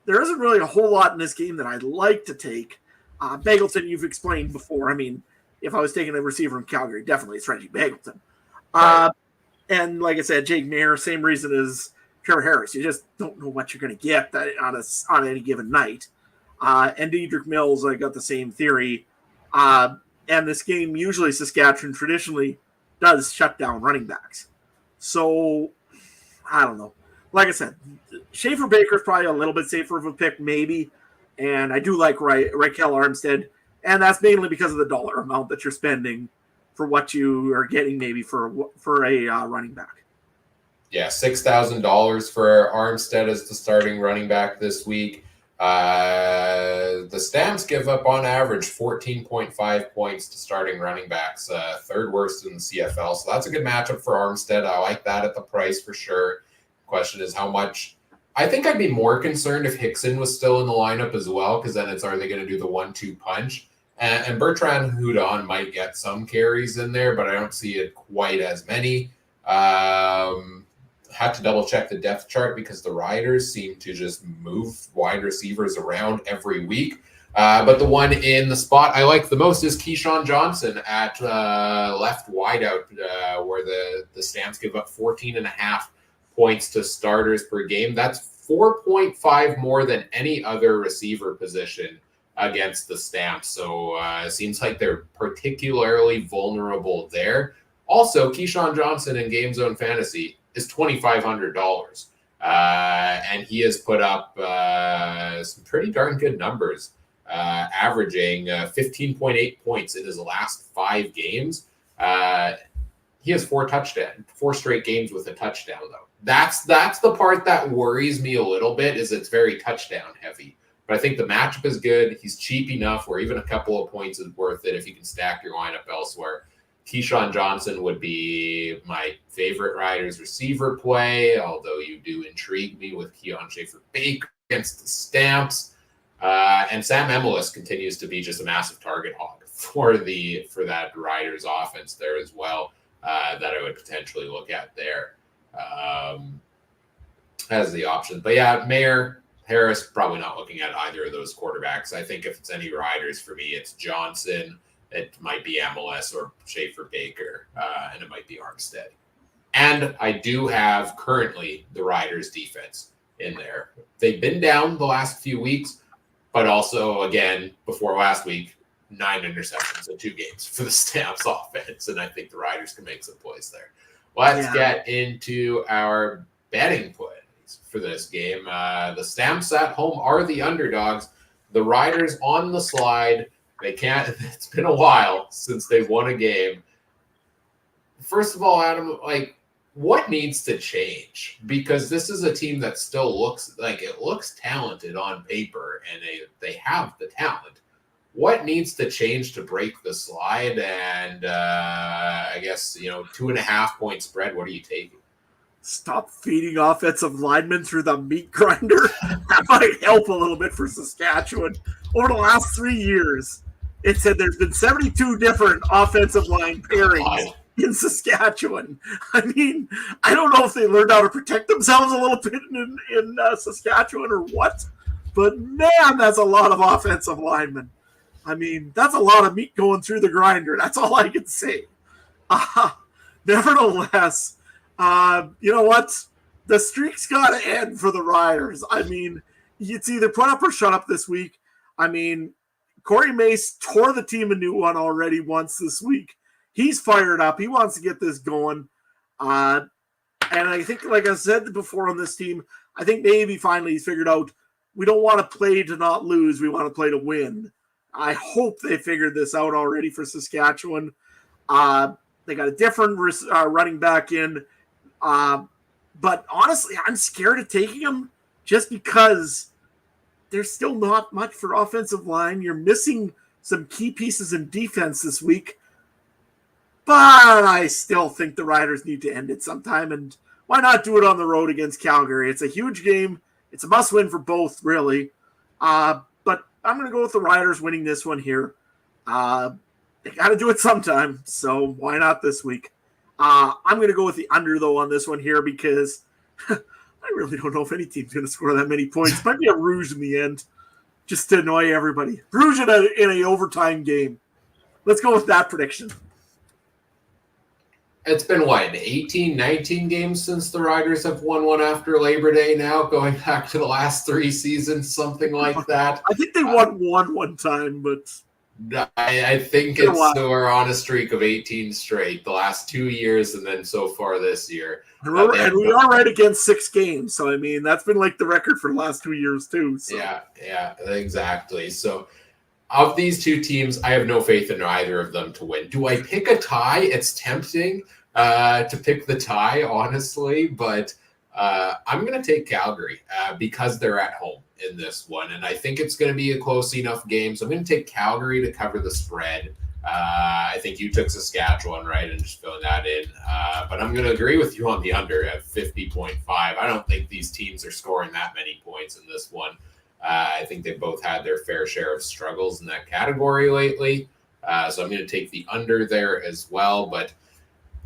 there isn't really a whole lot in this game that I'd like to take. Bagleton, you've explained before. I mean, if I was taking a receiver in Calgary, definitely it's Reggie Bagleton. Right. And like I said, Jake Mayer, same reason as Trevor Harris. You just don't know what you're going to get on any given night. And Dedrick Mills, I got the same theory. And this game, usually Saskatchewan traditionally does shut down running backs. So, I don't know. Like I said, Schaefer Baker is probably a little bit safer of a pick, maybe. And I do like Raquel Armstead. And that's mainly because of the dollar amount that you're spending for what you are getting maybe for a running back. Yeah, $6,000 for Armstead as the starting running back this week. The Stamps give up on average 14.5 points to starting running backs, third worst in the CFL. So that's a good matchup for Armstead. I like that at the price for sure. Question is how much. I think I'd be more concerned if Hickson was still in the lineup as well, because then are they going to do the 1-2 punch? And Bertrand Hudon might get some carries in there, but I don't see it quite as many. Had to double check the depth chart because the Riders seem to just move wide receivers around every week. But the one in the spot I like the most is Keyshawn Johnson at left wideout, where the Stamps give up 14.5 points to starters per game. That's 4.5 more than any other receiver position against the Stamps. So it seems like they're particularly vulnerable there. Also, Keyshawn Johnson in Game Zone Fantasy is $2,500. And he has put up some pretty darn good numbers, averaging 15.8 points in his last 5 games. He has 4 straight games with a touchdown, though. That's the part that worries me a little bit, is it's very touchdown heavy. But I think the matchup is good. He's cheap enough where even a couple of points is worth it if you can stack your lineup elsewhere. Keyshawn Johnson would be my favorite Riders receiver play, although you do intrigue me with Keon Schaefer-Baker against the Stamps. And Sam Emelis continues to be just a massive target hog for that Riders offense there as well, that I would potentially look at there as the option. But yeah, Mayer, Harris, probably not looking at either of those quarterbacks. I think if it's any Riders for me, it's Johnson It might be MLS or Schaefer Baker, and it might be Armstead. And I do have currently the Riders defense in there. They've been down the last few weeks, but also, again, before last week, 9 interceptions in 2 games for the Stamps offense. And I think the Riders can make some plays there. Let's get into our betting plays for this game. The Stamps at home are the underdogs. The Riders on the slide. They can't. It's been a while since they've won a game. First of all, Adam, what needs to change? Because this is a team that still looks talented on paper, and they have the talent. What needs to change to break the slide? And I guess 2.5 point spread. What are you taking? Stop feeding offensive linemen through the meat grinder. That might help a little bit for Saskatchewan. Over the last 3 years, it said there's been 72 different offensive line pairings in Saskatchewan. I mean, I don't know if they learned how to protect themselves a little bit in Saskatchewan or what, but man, that's a lot of offensive linemen. I mean, that's a lot of meat going through the grinder. That's all I can say. Nevertheless, you know what? The streak's got to end for the Riders. I mean, it's either put up or shut up this week. I mean, Corey Mace tore the team a new one already once this week. He's fired up. He wants to get this going. And I think, like I said before on this team, I think maybe finally he's figured out we don't want to play to not lose. We want to play to win. I hope they figured this out already for Saskatchewan. They got a different running back in. But honestly, I'm scared of taking him just because there's still not much for offensive line. You're missing some key pieces in defense this week. But I still think the Riders need to end it sometime. And why not do it on the road against Calgary? It's a huge game. It's a must-win for both, really. But I'm going to go with the Riders winning this one here. They got to do it sometime, so why not this week? I'm going to go with the under, though, on this one here because I really don't know if any team's going to score that many points. Might be a Rouge in the end, just to annoy everybody. Rouge in a overtime game. Let's go with that prediction. It's been, 18, 19 games since the Riders have won one after Labor Day now, going back to the last 3 seasons, something like that. I think they won one time, but... I think we're on a streak of 18 straight, the last 2 years, and then so far this year. And we are right against 6 games, so, I mean, that's been like the record for the last 2 years, too. So. Yeah, exactly. So... of these 2 teams, I have no faith in either of them to win. Do I pick a tie? It's tempting to pick the tie, honestly, but I'm going to take Calgary because they're at home in this one, and I think it's going to be a close enough game. So I'm going to take Calgary to cover the spread. I think you took Saskatchewan, right, and just filling that in. But I'm going to agree with you on the under at 50.5. I don't think these teams are scoring that many points in this one. I think they both had their fair share of struggles in that category lately. So I'm going to take the under there as well. But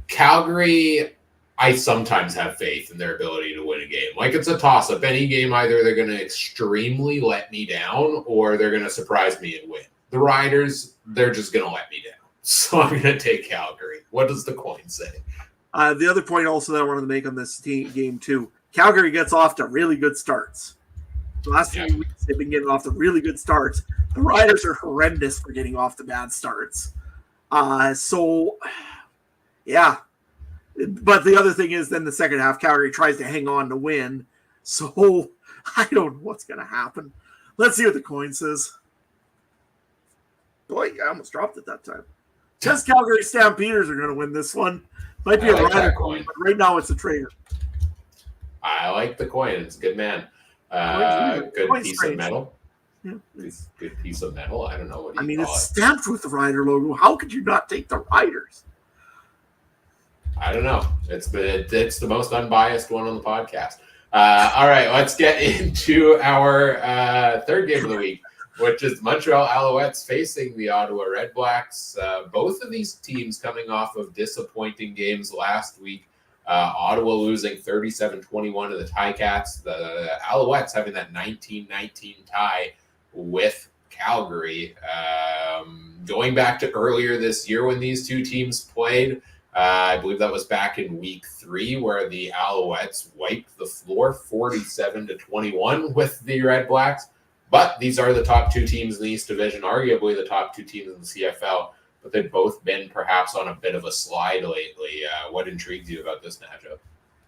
Calgary, I sometimes have faith in their ability to win a game. Like, it's a toss-up. Any game, either they're going to extremely let me down or they're going to surprise me and win. The Riders, they're just going to let me down. So I'm going to take Calgary. What does the coin say? The other point also that I wanted to make on this game, too, Calgary gets off to really good starts. The last few weeks, they've been getting off to really good starts. The Riders are horrendous for getting off to bad starts. So, yeah. But the other thing is then the second half, Calgary tries to hang on to win. So, I don't know what's going to happen. Let's see what the coin says. Boy, I almost dropped it that time. Just Calgary Stampeders are going to win this one. Might be a Rider coin, but right now it's a Trader. I like the coin. It's a good man. Good piece of metal. Yeah. Good piece of metal. I don't know what you call it. It's stamped with the Rider logo. How could you not take the Riders? I don't know. It's the most unbiased one on the podcast. All right, let's get into our third game of the week, which is Montreal Alouettes facing the Ottawa Redblacks. Both of these teams coming off of disappointing games last week. Ottawa losing 37-21 to the Ticats. The Alouettes having that 19-19 tie with Calgary. Going back to earlier this year when these two teams played, I believe that was back in week 3 where the Alouettes wiped the floor 47-21 with the Red Blacks. But these are the top 2 teams in the East Division, arguably the top 2 teams in the CFL. But they've both been perhaps on a bit of a slide lately. What intrigues you about this matchup?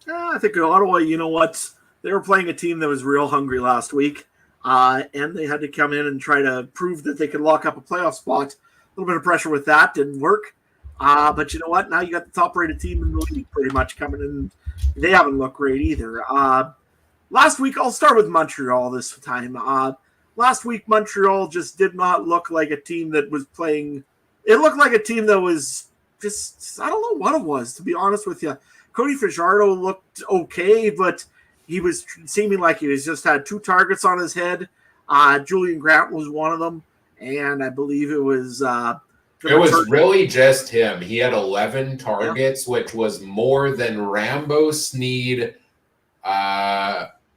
I think Ottawa, you know what? They were playing a team that was real hungry last week. And they had to come in and try to prove that they could lock up a playoff spot. A little bit of pressure with that didn't work. But you know what? Now you got the top-rated team in the league pretty much coming in. They haven't looked great either. Last week, I'll start with Montreal this time. Last week, Montreal just did not look like a team that was playing. It looked like a team that was just, I don't know what it was, to be honest with you. Cody Fajardo looked okay, but he was seeming like he was just had 2 targets on his head. Julian Grant was one of them, and I believe it was really just him. He had 11 targets, which was more than Rambo Sneed.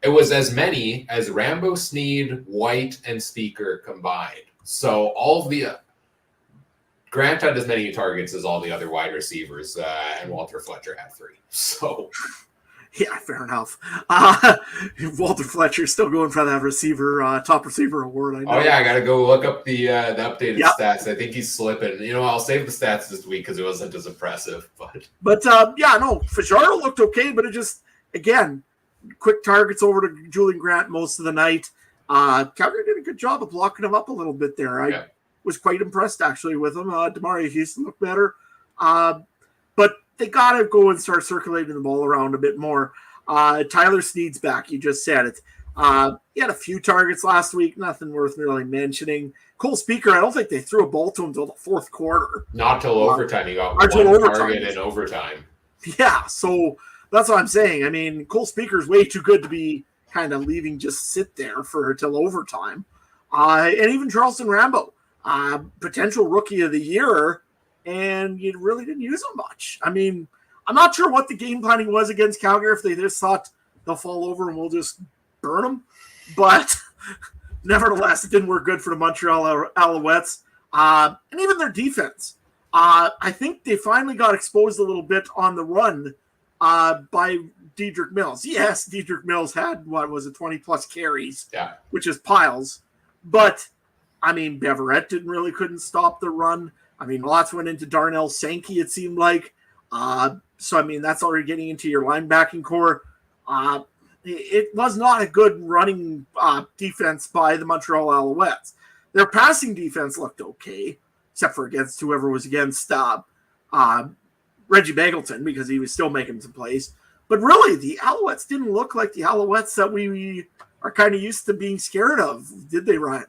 It was as many as Rambo Sneed, White, and Speaker combined. So all of the Grant had as many targets as all the other wide receivers, and Walter Fletcher had 3. So. Yeah, fair enough. Walter Fletcher's still going for that receiver, top receiver award. I know. Oh yeah, I got to go look up the updated stats. I think he's slipping. You know, I'll save the stats this week because it wasn't as impressive. But Fajardo looked okay, but it just, again, quick targets over to Julian Grant most of the night. Calgary did a good job of blocking him up a little bit there. I was quite impressed actually with him. Demario Houston looked better, but they got to go and start circulating the ball around a bit more. Tyler Sneed's back. You just said it. He had a few targets last week. Nothing worth really mentioning. Cole Speaker, I don't think they threw a ball to him until the 4th quarter. Not till overtime. He got one target in overtime. Yeah, so that's what I'm saying. I mean, Cole Speaker's way too good to be kind of leaving just sit there for till overtime. And even Charleston Rambo, potential rookie of the year, and you really didn't use them much. I mean, I'm not sure what the game planning was against Calgary, if they just thought they'll fall over and we'll just burn them. But nevertheless, it didn't work good for the Montreal Alouettes. And even their defense. I think they finally got exposed a little bit on the run by Dedrick Mills. Yes, Dedrick Mills had, 20-plus carries, which is piles. But, I mean, Beverett couldn't stop the run. I mean, lots went into Darnell Sankey, it seemed like. So, I mean, that's already getting into your linebacking core. It was not a good running defense by the Montreal Alouettes. Their passing defense looked okay, except for against whoever was against Reggie Bagleton, because he was still making some plays. But really, the Alouettes didn't look like the Alouettes that we are kind of used to being scared of, did they, Ryan?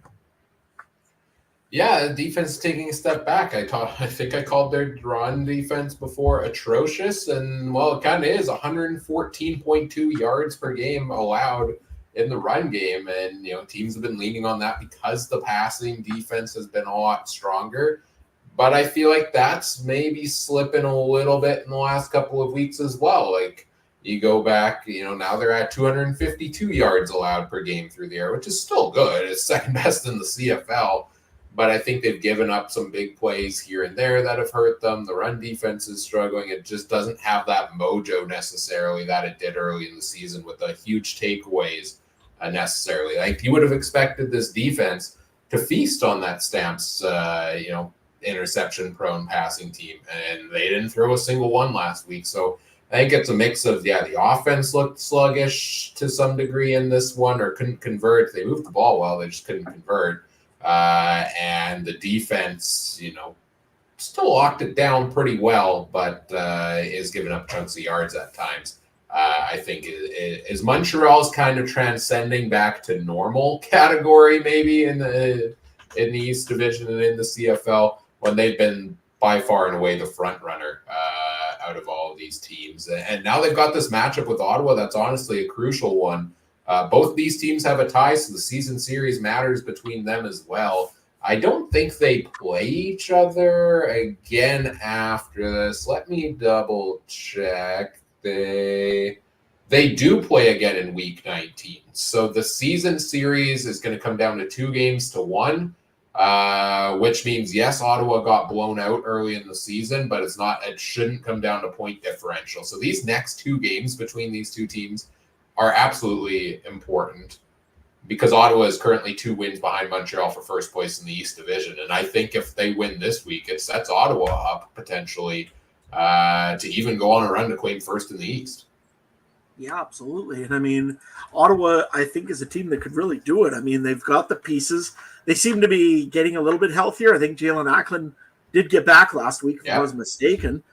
Yeah, the defense taking a step back. I think I called their run defense before atrocious, and well, it kind of is 114.2 yards per game allowed in the run game, and teams have been leaning on that because the passing defense has been a lot stronger. But I feel like that's maybe slipping a little bit in the last couple of weeks as well. Like you go back, now they're at 252 yards allowed per game through the air, which is still good. It's second best in the CFL. But I think they've given up some big plays here and there that have hurt them. The run defense is struggling. It just doesn't have that mojo necessarily that it did early in the season with the huge takeaways necessarily. Like you would have expected this defense to feast on that Stamps, interception-prone passing team. And they didn't throw a single one last week. So I think it's a mix of, the offense looked sluggish to some degree in this one or couldn't convert. They moved the ball well. They just couldn't convert. And the defense, still locked it down pretty well, but is giving up chunks of yards at times. I think is Montreal's kind of transcending back to normal category, maybe in the East Division and in the CFL, when they've been by far and away the front runner out of all of these teams. And now they've got this matchup with Ottawa that's honestly a crucial one. Both these teams have a tie, so the season series matters between them as well. I don't think they play each other again after this. Let me double check. They do play again in week 19. So the season series is going to come down to 2 games to 1. which means, yes, Ottawa got blown out early in the season, but it shouldn't come down to point differential. So these next 2 games between these 2 teams are absolutely important because Ottawa is currently 2 wins behind Montreal for first place in the East Division. And I think if they win this week, it sets Ottawa up potentially to even go on a run to claim first in the East. Yeah, absolutely. And I mean, Ottawa, I think, is a team that could really do it. I mean, they've got the pieces. They seem to be getting a little bit healthier. I think Jalen Acklin did get back last week, if I was mistaken.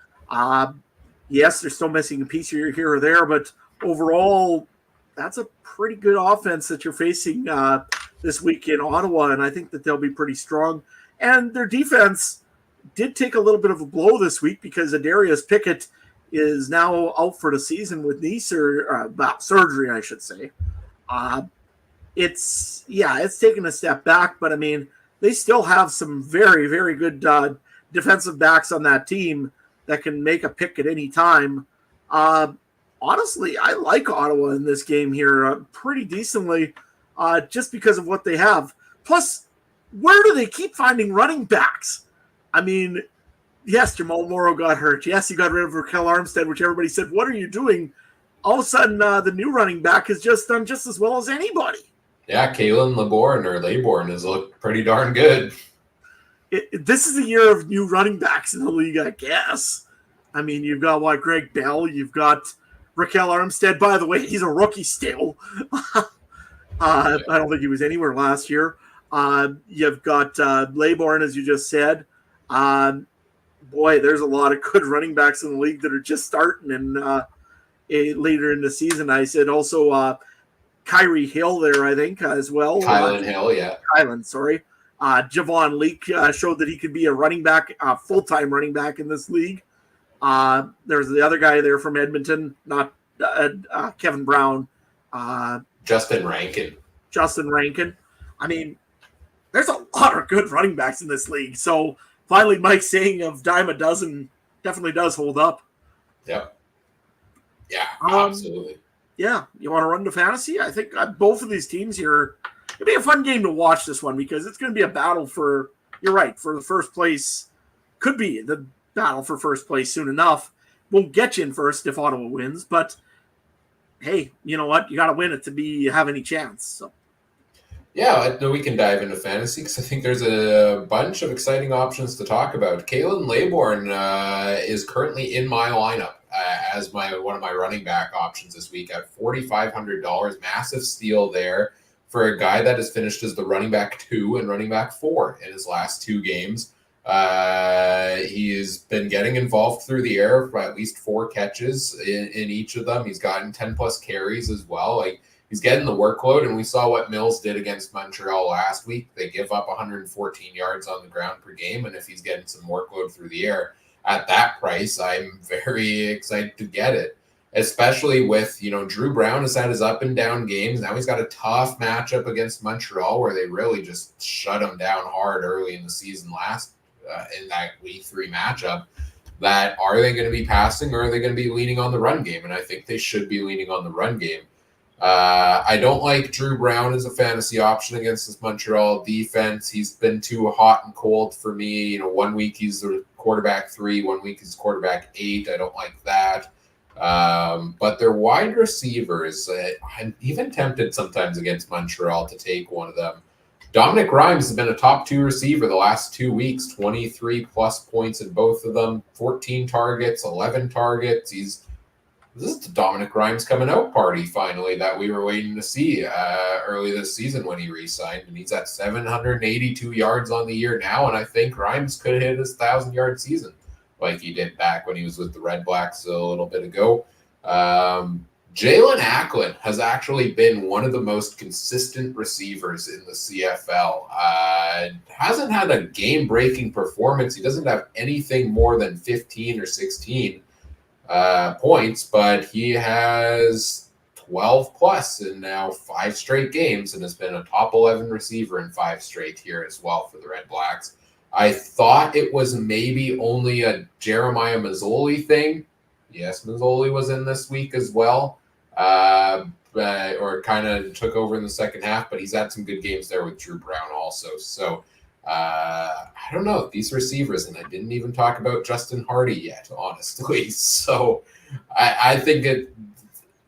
Yes, they're still missing a piece here or there, but overall, that's a pretty good offense that you're facing this week in Ottawa, and I think that they'll be pretty strong. And their defense did take a little bit of a blow this week because Adarius Pickett is now out for the season with knee surgery, I should say. It's taken a step back, but I mean, they still have some very, very good defensive backs on that team that can make a pick at any time. Honestly, I like Ottawa in this game here pretty decently just because of what they have. Plus, where do they keep finding running backs? I mean, yes, Jamal Morrow got hurt. Yes, he got rid of Raquel Armstead, which everybody said, what are you doing? All of a sudden, the new running back has just done just as well as anybody. Yeah, Kalen Laborn has looked pretty darn good. This is the year of new running backs in the league, I guess. I mean, you've got Greg Bell, you've got Raquel Armstead. By the way, he's a rookie still. I don't think he was anywhere last year. You've got Laborn, as you just said. Boy, there's a lot of good running backs in the league that are just starting and later in the season. I said also Kyrie Hill there, I think, as well. Kylan Hill, yeah. Kylan, sorry. Javon Leake showed that he could be a running back, full-time running back in this league. There's the other guy there from Edmonton, not Kevin Brown. Justin Rankin. I mean, there's a lot of good running backs in this league. So finally, Mike's saying of dime a dozen definitely does hold up. Yep. Yeah, absolutely. Yeah, you want to run to fantasy? I think both of these teams here, it'll be a fun game to watch this one because it's going to be a battle for, you're right, for the first place. Could be the battle for first place soon enough. Won't get you in first if Ottawa wins, but hey, you know what? You got to win it to have any chance. So. Yeah, we can dive into fantasy because I think there's a bunch of exciting options to talk about. Kalen Laborn is currently in my lineup as one of my running back options this week at $4,500. Massive steal there for a guy that has finished as the running back 2 and running back 4 in his last 2 games. He has been getting involved through the air for at least 4 catches in each of them. He's gotten 10 plus carries as well. He's getting the workload, and we saw what Mills did against Montreal last week. They give up 114 yards on the ground per game, and if he's getting some workload through the air at that price, I'm very excited to get it, especially with, Drew Brown has had his up and down games. Now he's got a tough matchup against Montreal where they really just shut him down hard early in the season in that week 3 matchup. Are they going to be passing or are they going to be leaning on the run game? And I think they should be leaning on the run game. I don't like Drew Brown as a fantasy option against this Montreal defense. He's been too hot and cold for me. 1 week he's the quarterback 3, 1 week he's quarterback 8. I don't like that. But their wide receivers, I'm even tempted sometimes against Montreal to take one of them. Dominic Rhymes has been a top 2 receiver the last 2 weeks, 23 plus points in both of them, 14 targets, 11 targets. This is the Dominic Rhymes coming out party finally that we were waiting to see early this season when he re-signed, and he's at 782 yards on the year now, and I think Rhymes could hit his 1,000-yard season like he did back when he was with the Red Blacks a little bit ago. Jalen Acklin has actually been one of the most consistent receivers in the CFL. Hasn't had a game-breaking performance. He doesn't have anything more than 15 or 16 points, but he has 12 plus in now 5 straight games and has been a top 11 receiver in 5 straight here as well for the Red Blacks. I thought it was maybe only a Jeremiah Mazzoli thing. Yes, Mazzoli was in this week as well, or kind of took over in the second half, but he's had some good games there with Drew Brown also. So I don't know, these receivers, and I didn't even talk about Justin Hardy yet, honestly. So I think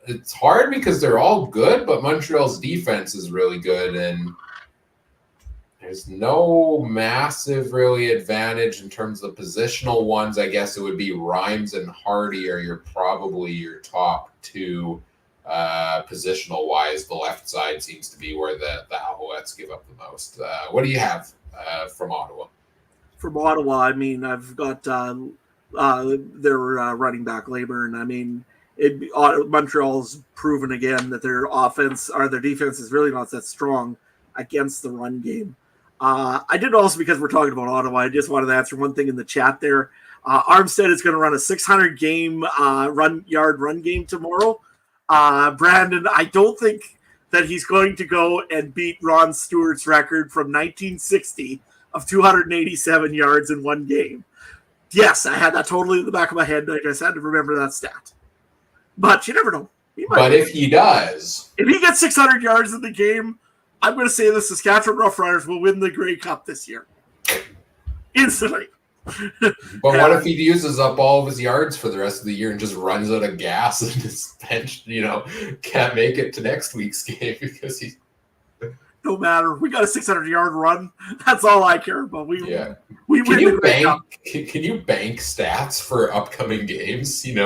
it's hard because they're all good, but Montreal's defense is really good, and there's no massive really advantage in terms of positional ones. I guess it would be Rhymes and Hardy are probably your top two positional wise. The left side seems to be where the Alouettes give up the most. What do you have from Ottawa? From Ottawa, I mean, I've got their running back Leyburn. I mean, Montreal's proven again that their defense is really not that strong against the run game. I did also, because we're talking about Ottawa, I just wanted to answer one thing in the chat there. Armstead is going to run a 600 game run game tomorrow. Brandon, I don't think that he's going to go and beat Ron Stewart's record from 1960 of 287 yards in one game. Yes, I had that totally in the back of my head. I just had to remember that stat. But you never know. But if he does, if he gets 600 yards in the game, I'm going to say the Saskatchewan Roughriders will win the Grey Cup this year. Instantly. But what if he uses up all of his yards for the rest of the year and just runs out of gas and his bench, can't make it to next week's game because he's... No matter. We got a 600-yard run. That's all I care about. We can win you bank stats for upcoming games? We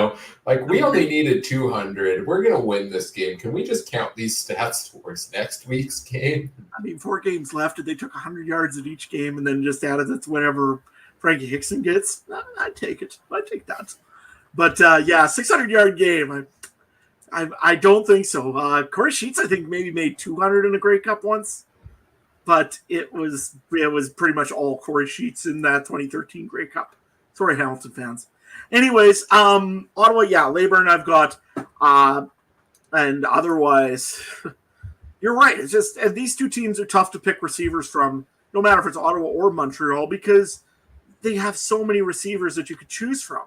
only needed 200. We're going to win this game. Can we just count these stats towards next week's game? I mean, 4 games left, and they took 100 yards in each game and then just added it to whatever Frankie Hickson gets. I'd take it. I'd take that. But, 600-yard game. I don't think so. Corey Sheets, I think, maybe made 200 in the Grey Cup once, but it was pretty much all Corey Sheets in that 2013 Grey Cup. Sorry, Hamilton fans. Anyways, Ottawa, Leyburn I've got, and otherwise, you're right. It's just, and these two teams are tough to pick receivers from, no matter if it's Ottawa or Montreal, because they have so many receivers that you could choose from.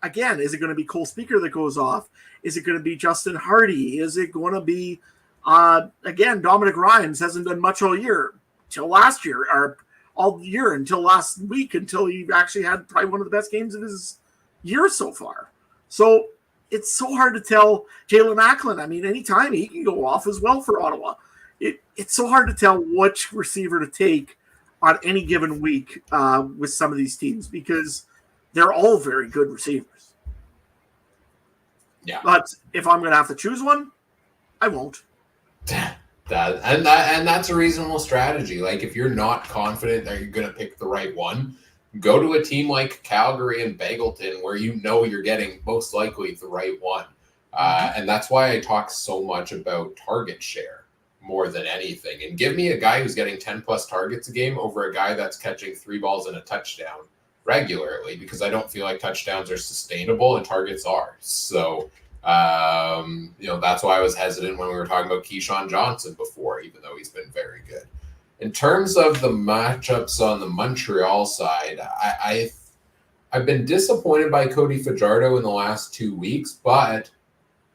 Again, is it going to be Cole Speaker that goes off? Is it going to be Justin Hardy? Is it going to be, again, Dominic Rhymes hasn't done much all year, till last year, or all year until last week, until he actually had probably one of the best games of his year so far. So it's so hard to tell. Jalen Acklin, I mean, anytime he can go off as well for Ottawa. It's so hard to tell which receiver to take on any given week with some of these teams, because they're all very good receivers. Yeah. But if I'm going to have to choose one, I won't. That's a reasonable strategy. Like, if you're not confident that you're going to pick the right one, go to a team like Calgary and Bagleton where you're getting most likely the right one. And that's why I talk so much about target share more than anything. And give me a guy who's getting 10-plus targets a game over a guy that's catching 3 balls and a touchdown regularly, because I don't feel like touchdowns are sustainable and targets are. So, that's why I was hesitant when we were talking about Keyshawn Johnson before, even though he's been very good. In terms of the matchups on the Montreal side, I've been disappointed by Cody Fajardo in the last 2 weeks, but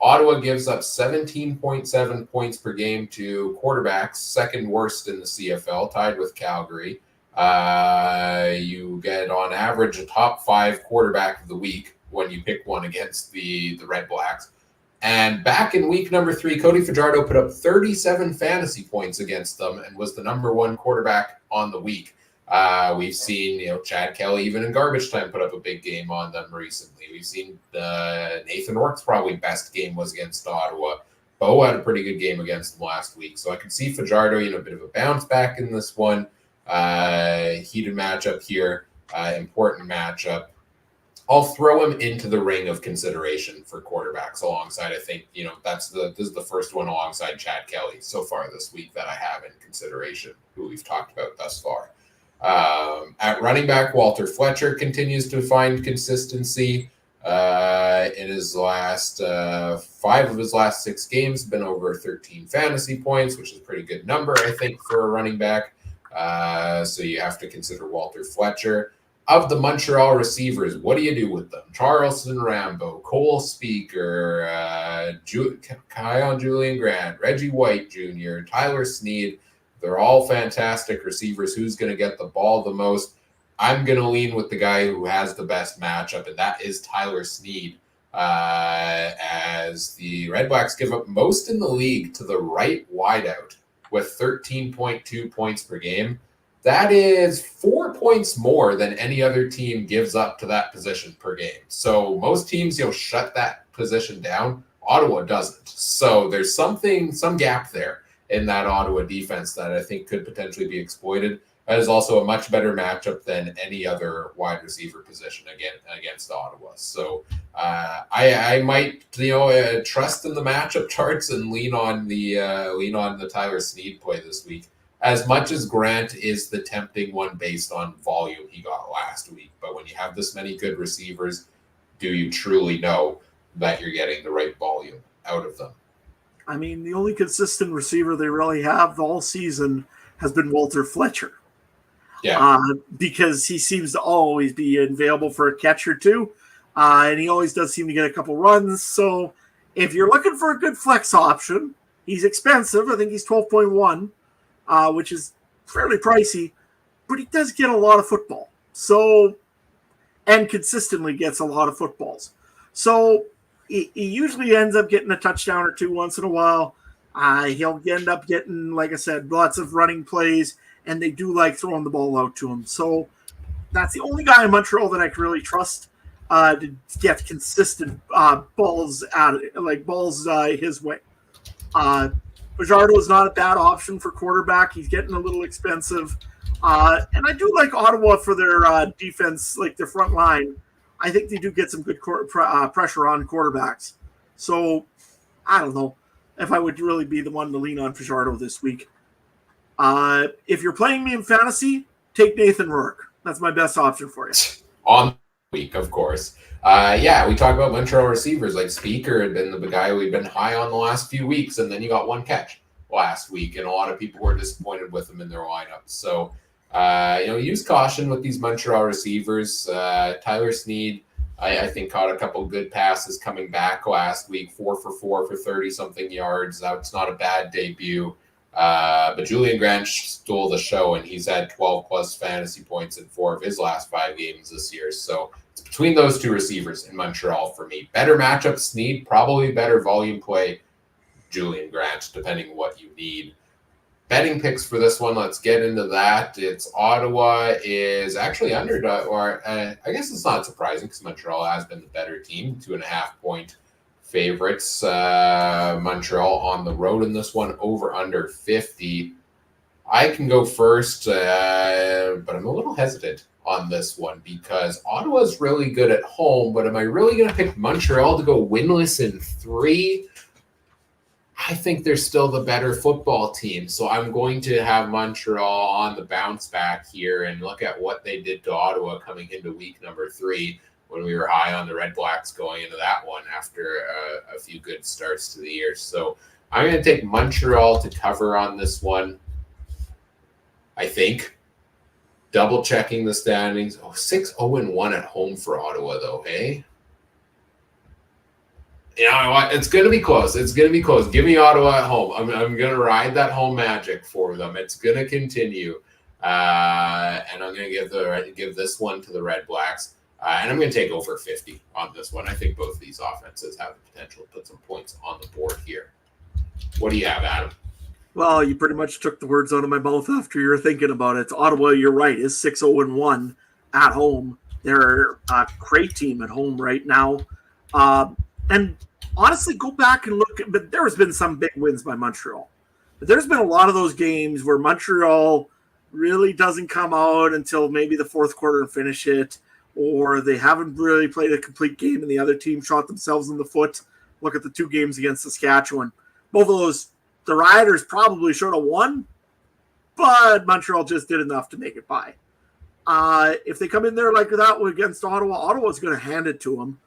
Ottawa gives up 17.7 points per game to quarterbacks, second worst in the CFL, tied with Calgary. You get on average a top 5 quarterback of the week when you pick one against the Red Blacks. And back in week number 3, Cody Fajardo put up 37 fantasy points against them and was the number 1 quarterback on the week. We've seen, Chad Kelly, even in garbage time, put up a big game on them recently. We've seen Nathan Ort's probably best game was against Ottawa. Bo had a pretty good game against them last week. So I can see Fajardo, a bit of a bounce back in this one. Heated matchup here, important matchup. I'll throw him into the ring of consideration for quarterbacks alongside, I think, this is the first one alongside Chad Kelly so far this week that I have in consideration, who we've talked about thus far. At running back, Walter Fletcher continues to find consistency. In his last 5 of his last 6 games, been over 13 fantasy points, which is a pretty good number, I think, for a running back. So you have to consider Walter Fletcher. Of the Montreal receivers, what do you do with them? Charleston Rambo, Cole Speaker, Kyon Julian Grant, Reggie White Jr., Tyler Sneed. They're all fantastic receivers. Who's going to get the ball the most? I'm going to lean with the guy who has the best matchup, and that is Tyler Snead. As the Red Blacks give up most in the league to the right wideout with 13.2 points per game. That is 4 points more than any other team gives up to that position per game. So most teams, shut that position down. Ottawa doesn't. So there's some gap there in that Ottawa defense that I think could potentially be exploited. That is also a much better matchup than any other wide receiver position against Ottawa. So I might trust in the matchup charts and lean on the Tyler Snead play this week. As much as Grant is the tempting one based on volume he got last week, but when you have this many good receivers, do you truly know that you're getting the right volume out of them? I mean, the only consistent receiver they really have all season has been Walter Fletcher. Yeah. Because he seems to always be available for a catch or two, and he always does seem to get a couple runs. So if you're looking for a good flex option, he's expensive. I think he's 12.1, which is fairly pricey, but he does get a lot of football. So, and consistently gets a lot of footballs. So he usually ends up getting a touchdown or two once in a while. He'll end up getting, like I said, lots of running plays, and they do like throwing the ball out to him. So that's the only guy in Montreal that I can really trust to get consistent balls his way. Fajardo is not a bad option for quarterback. He's getting a little expensive. And I do like Ottawa for their defense, like their front line. I think they do get some good pressure on quarterbacks. So I don't know if I would really be the one to lean on Fajardo this week. If you're playing me in fantasy, take Nathan Rourke. That's my best option for you. On the week, of course. We talk about Montreal receivers. Like Speaker had been the guy we've been high on the last few weeks, and then you got one catch last week, and a lot of people were disappointed with him in their lineup. So, use caution with these Montreal receivers. Tyler Snead, I think, caught a couple good passes coming back last week, 4 for 4 for 30-something yards. That's not a bad debut. But Julian Grant stole the show, and he's had 12-plus fantasy points in 4 of his last 5 games this year. So it's between those two receivers in Montreal for me. Better matchup, Snead, probably better volume play, Julian Grant, depending what you need. Betting picks for this one, let's get into that. It's Ottawa is actually underdog, or I guess it's not surprising because Montreal has been the better team, 2.5-point favorites. Montreal on the road in this one, over under 50. I can go first, but I'm a little hesitant on this one because Ottawa's really good at home, but am I really going to pick Montreal to go winless in 3? I think they're still the better football team, so I'm going to have Montreal on the bounce back here and look at what they did to Ottawa coming into week number 3 when we were high on the Red Blacks going into that one after a few good starts to the year. So I'm going to take Montreal to cover on this one, I think. Double checking the standings. 6-0-1 at home for Ottawa, though, hey? You know what? It's going to be close. It's going to be close. Give me Ottawa at home. I'm going to ride that home magic for them. It's going to continue. And I'm going to give this one to the Red Blacks. And I'm going to take over 50 on this one. I think both of these offenses have the potential to put some points on the board here. What do you have, Adam? Well, you pretty much took the words out of my mouth after you were thinking about it. Ottawa, you're right, is 6-0-1 at home. They're a great team at home right now. And honestly, go back and look. But there has been some big wins by Montreal. But there's been a lot of those games where Montreal really doesn't come out until maybe the fourth quarter and finish it, or they haven't really played a complete game and the other team shot themselves in the foot. Look at the 2 games against Saskatchewan. Both of those, the Riders probably should have won, but Montreal just did enough to make it by. If they come in there like that against Ottawa, Ottawa's going to hand it to them.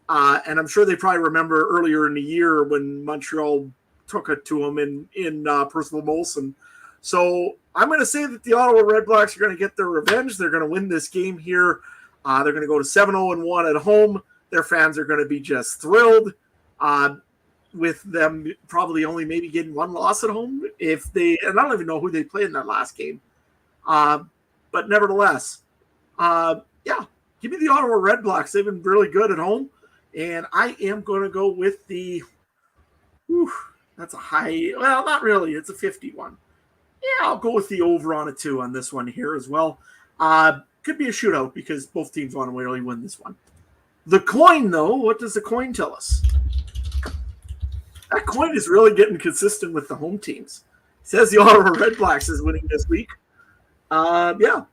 And I'm sure they probably remember earlier in the year when Montreal took it to them in Percival Molson. So I'm going to say that the Ottawa Red Blacks are going to get their revenge. They're going to win this game here. They're going to go to 7-0-1 at home. Their fans are going to be just thrilled. with them probably only maybe getting one loss at home. And I don't even know who they played in that last game. But nevertheless, yeah, give me the Ottawa Red Blacks. They've been really good at home. And I am going to go with that's a high, well, not really. It's a 51. Yeah, I'll go with the over on a 2 on this one here as well. Could be a shootout because both teams want to really win this one. The coin, though, what does the coin tell us? That coin is really getting consistent with the home teams. It says the Ottawa Red Blacks is winning this week. Yeah.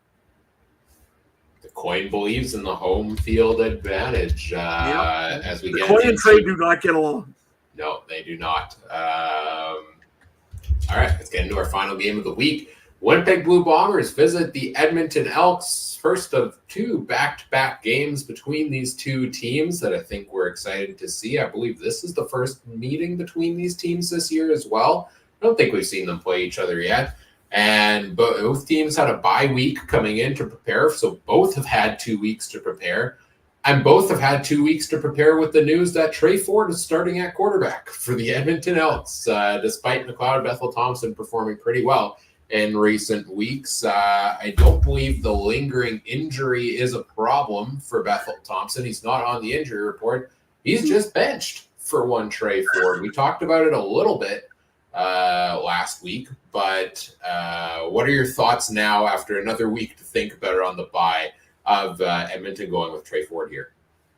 The coin believes in the home field advantage as we the get coin and trade do not get along. No, they do not. All right, let's get into our final game of the week. Winnipeg Blue Bombers visit the Edmonton Elks. First of 2 back-to-back games between these two teams that I think we're excited to see. I believe this is the first meeting between these teams this year as well. I don't think we've seen them play each other yet. And both teams had a bye week coming in to prepare, so both have had 2 weeks to prepare. And both have had 2 weeks to prepare with the news that Trey Ford is starting at quarterback for the Edmonton Elks, despite McLeod Bethel-Thompson performing pretty well in recent weeks. I don't believe the lingering injury is a problem for Bethel-Thompson. He's not on the injury report. He's just benched for one Trey Ford. We talked about it a little bit last week, but what are your thoughts now after another week to think about it on the bye of Edmonton going with Trey Ford here?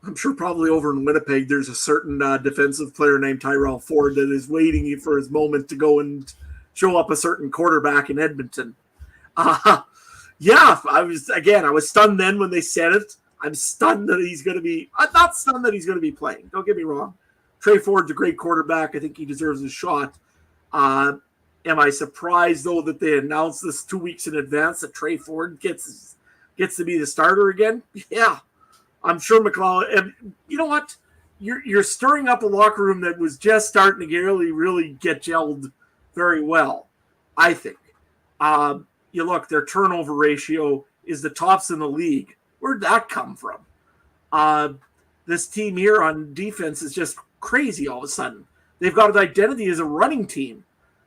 I'm sure probably over in Winnipeg, there's a certain defensive player named Tyrell Ford that is waiting for his moment to go and show up a certain quarterback in Edmonton. Yeah, I was stunned then when they said it. I'm stunned that he's going to be – I'm not stunned that he's going to be playing. Don't get me wrong. Trey Ford's a great quarterback. I think he deserves a shot. Am I surprised, though, that they announced this 2 weeks in advance that Trey Ford gets to be the starter again? Yeah. I'm sure McLeod – and you know what? You're stirring up a locker room that was just starting to really get gelled very well, I think. You look, their turnover ratio is the tops in the league. Where'd that come from? This team here on defense is just crazy all of a sudden. They've got an identity as a running team.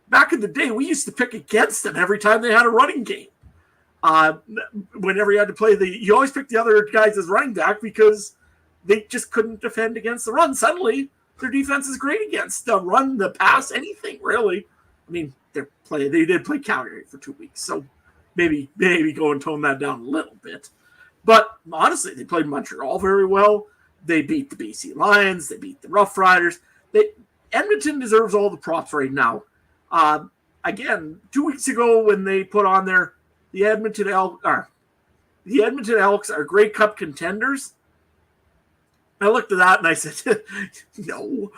Back in the day, we used to pick against them every time they had a running game. Whenever you had to play you always pick the other guys as running back because they just couldn't defend against the run. Suddenly, their defense is great against the run, the pass, anything really. I mean, they did play Calgary for 2 weeks, so maybe go and tone that down a little bit. But honestly, they played Montreal very well. They beat the BC Lions. They beat the Rough Riders. Edmonton deserves all the props right now. Again, 2 weeks ago when they put on the Edmonton Elks are Grey Cup contenders. I looked at that and I said, no.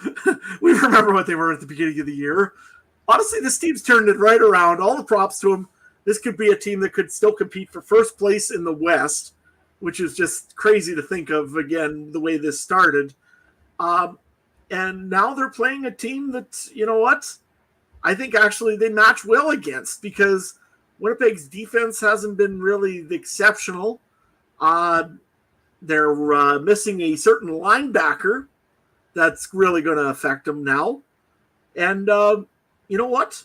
We remember what they were at the beginning of the year. Honestly, this team's turned it right around. All the props to them. This could be a team that could still compete for first place in the West, which is just crazy to think of, again, the way this started. And now they're playing a team that, you know what, I think actually they match well against because Winnipeg's defense hasn't been really exceptional. They're missing a certain linebacker that's really going to affect them now. And you know what?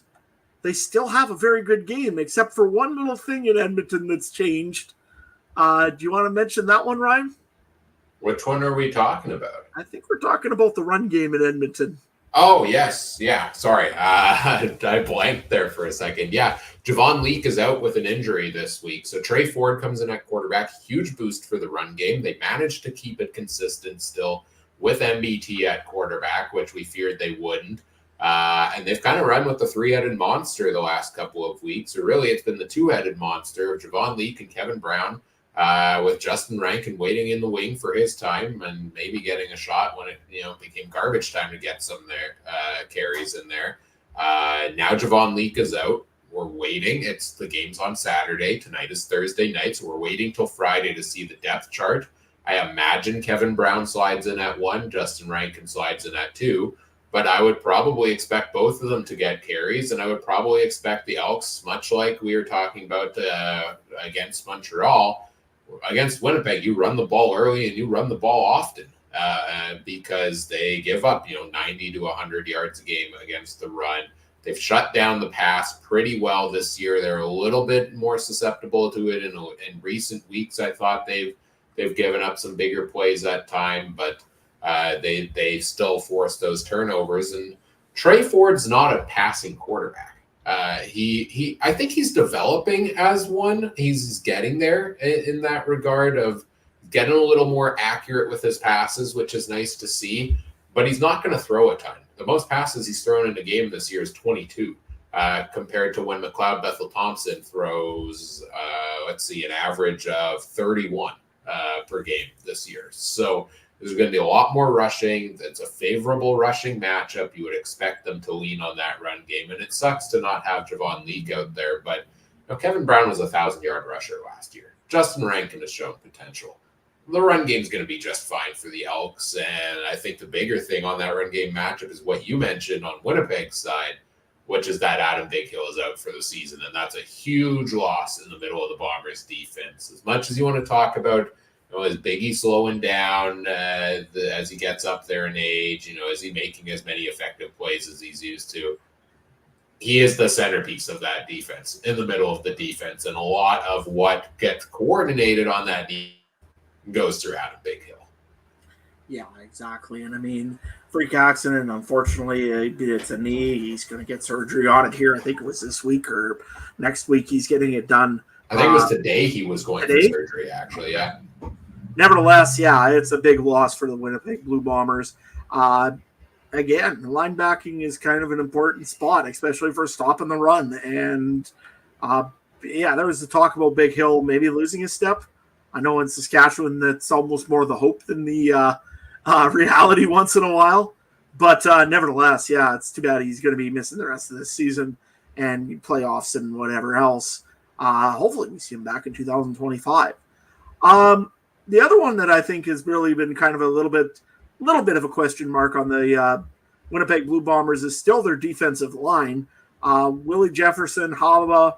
They still have a very good game, except for one little thing in Edmonton that's changed. Do you want to mention that one, Ryan? Which one are we talking about? I think we're talking about the run game in Edmonton. Oh, yes. Yeah, sorry. I blanked there for a second. Yeah, Javon Leake is out with an injury this week. So Trey Ford comes in at quarterback. Huge boost for the run game. They managed to keep it consistent still with MBT at quarterback, which we feared they wouldn't. And they've kind of run with the three-headed monster the last couple of weeks. Or really, it's been the two-headed monster of Javon Leake and Kevin Brown, with Justin Rankin waiting in the wing for his time and maybe getting a shot when it became garbage time to get some carries in there. Now Javon Leake is out. We're waiting. The game's on Saturday. Tonight is Thursday night, so we're waiting till Friday to see the depth chart. I imagine Kevin Brown slides in at 1, Justin Rankin slides in at 2. But I would probably expect both of them to get carries, and I would probably expect the Elks, much like we were talking about against Montreal, against Winnipeg, you run the ball early and you run the ball often. because they give up, 90 to 100 yards a game against the run. They've shut down the pass pretty well this year. They're a little bit more susceptible to it in recent weeks. I thought they've given up some bigger plays at time, but they still force those turnovers. And Trey Ford's not a passing quarterback. I think he's developing as one. He's getting there in that regard of getting a little more accurate with his passes, which is nice to see. But he's not going to throw a ton. The most passes he's thrown in a game this year is 22, compared to when McLeod Bethel-Thompson throws, an average of 31 per game this year. So there's going to be a lot more rushing. It's a favorable rushing matchup. You would expect them to lean on that run game. And it sucks to not have Javon League out there. But Kevin Brown was a 1,000-yard rusher last year. Justin Rankin has shown potential. The run game is going to be just fine for the Elks. And I think the bigger thing on that run game matchup is what you mentioned on Winnipeg's side, which is that Adam Bighill is out for the season. And that's a huge loss in the middle of the Bombers defense. As much as you want to talk about, is Biggie slowing down as he gets up there in age, is he making as many effective plays as he's used to? He is the centerpiece of that defense, in the middle of the defense. And a lot of what gets coordinated on that defense goes through Adam Bighill. Yeah, exactly. And I mean, freak accident, unfortunately, it's a knee. He's going to get surgery on it here. I think it was this week or next week he's getting it done. I think it was today he was going for surgery, actually, yeah. Nevertheless, yeah, it's a big loss for the Winnipeg Blue Bombers. Again, linebacking is kind of an important spot, especially for stopping the run. And, there was the talk about Bighill maybe losing his step. I know in Saskatchewan that's almost more the hope than the reality once in a while. But nevertheless, yeah, it's too bad he's going to be missing the rest of this season and playoffs and whatever else. Hopefully we see him back in 2025. The other one that I think has really been kind of a little bit of a question mark on the Winnipeg Blue Bombers is still their defensive line. Willie Jefferson, Hava,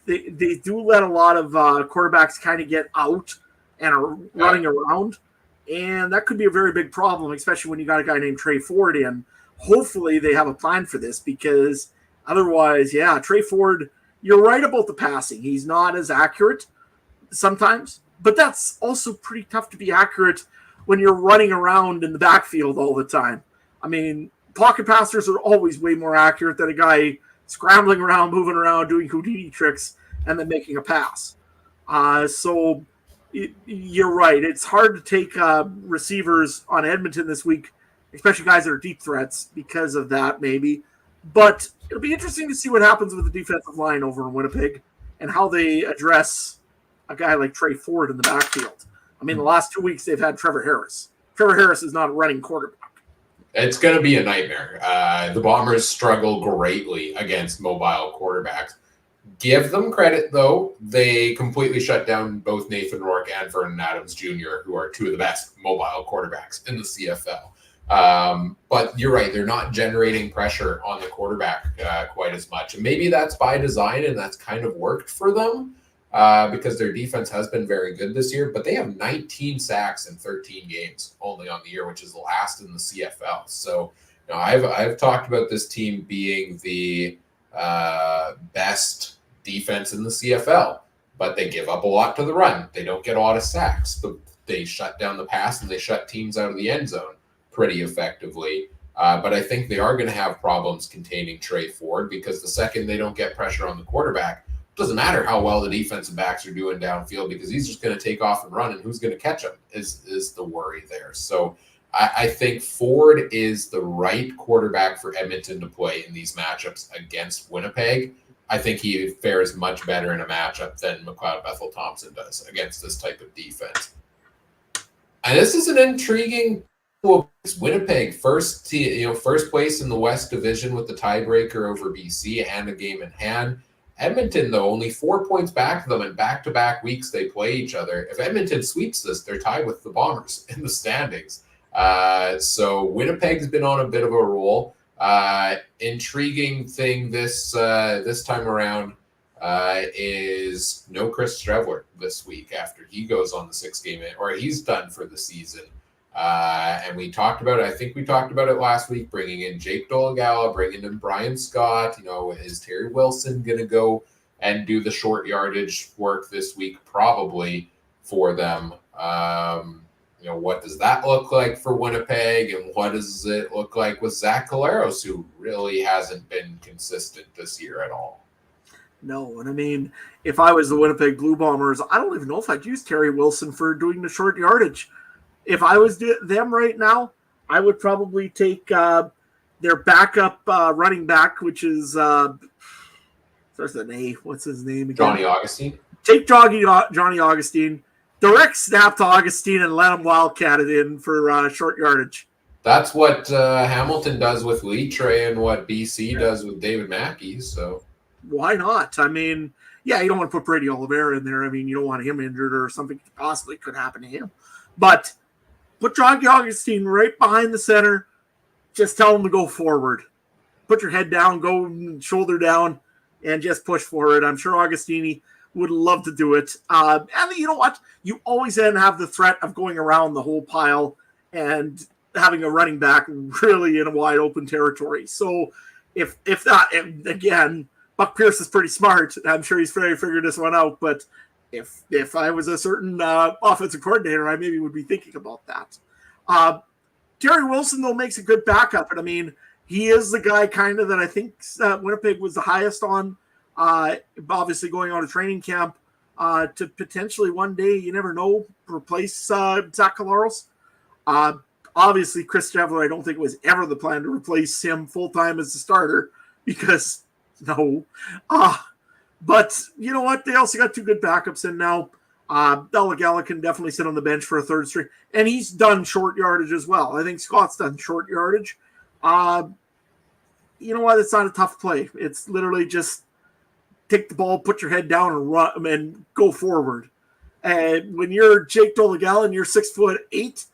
they do let a lot of quarterbacks kind of get out and are running around. And that could be a very big problem, especially when you got a guy named Trey Ford in. Hopefully they have a plan for this because otherwise, Trey Ford, you're right about the passing. He's not as accurate sometimes, but that's also pretty tough to be accurate when you're running around in the backfield all the time. I mean, pocket passers are always way more accurate than a guy scrambling around, moving around, doing Houdini tricks, and then making a pass. So you're right. It's hard to take receivers on Edmonton this week, especially guys that are deep threats because of that maybe. But it'll be interesting to see what happens with the defensive line over in Winnipeg and how they address a guy like Trey Ford in the backfield. I mean, the last 2 weeks they've had Trevor Harris. Trevor Harris is not a running quarterback. It's going to be a nightmare. The Bombers struggle greatly against mobile quarterbacks. Give them credit, though. They completely shut down both Nathan Rourke and Vernon Adams Jr., who are two of the best mobile quarterbacks in the CFL. But you're right. They're not generating pressure on the quarterback quite as much. And maybe that's by design, and that's kind of worked for them because their defense has been very good this year. But they have 19 sacks in 13 games only on the year, which is the last in the CFL. So I've talked about this team being the best defense in the CFL, but they give up a lot to the run. They don't get a lot of sacks. They shut down the pass and they shut teams out of the end zone pretty effectively. But I think they are going to have problems containing Trey Ford because the second they don't get pressure on the quarterback, it doesn't matter how well the defensive backs are doing downfield because he's just going to take off and run, and who's going to catch him is the worry there. So I think Ford is the right quarterback for Edmonton to play in these matchups against Winnipeg. I think he fares much better in a matchup than McLeod Bethel-Thompson does against this type of defense. And this is an intriguing Winnipeg first place in the West Division with the tiebreaker over BC and a game in hand. Edmonton, though, only 4 points back of them, and back-to-back weeks they play each other. If Edmonton sweeps this, they're tied with the Bombers in the standings. So Winnipeg's been on a bit of a roll. Intriguing thing this time around is no Chris Streveler this week after he goes on the 6-game, or he's done for the season. And we talked about it. I think we talked about it last week, bringing in Jake Dolegala, bringing in Brian Scott. Is Terry Wilson going to go and do the short yardage work this week? Probably for them. What does that look like for Winnipeg, and what does it look like with Zach Collaros, who really hasn't been consistent this year at all? No, and I mean, if I was the Winnipeg Blue Bombers, I don't even know if I'd use Terry Wilson for doing the short yardage. If I was them right now, I would probably take their backup running back, which is starts with an A. What's his name again? Johnny Augustine. Take Johnny Augustine, direct snap to Augustine, and let him wildcat it in for short yardage. That's what Hamilton does with Litre and what BC does with David Mackey. So why not? I mean, yeah, you don't want to put Brady Oliveira in there. I mean, you don't want him injured or something possibly could happen to him. But put Johnny Augustine right behind the center. Just tell him to go forward. Put your head down, go shoulder down, and just push forward. I'm sure Augustini would love to do it. And you know what? You always then have the threat of going around the whole pile and having a running back really in a wide open territory. So if that, and again, Buck Pierce is pretty smart. I'm sure he's figured this one out. But if I was a certain offensive coordinator, I maybe would be thinking about that. Terry Wilson, though, makes a good backup. And I mean, he is the guy kind of that I think Winnipeg was the highest on, obviously going on a training camp to potentially one day, you never know, replace Zach Collaros. Obviously, Chris Trevler, I don't think it was ever the plan to replace him full-time as the starter because no. But you know what? They also got two good backups in now. Dolegala can definitely sit on the bench for a third string. And he's done short yardage as well. I think Scott's done short yardage. You know what? It's not a tough play. It's literally just take the ball, put your head down, and run and go forward. And when you're Jake Dolegala and you're 6'8",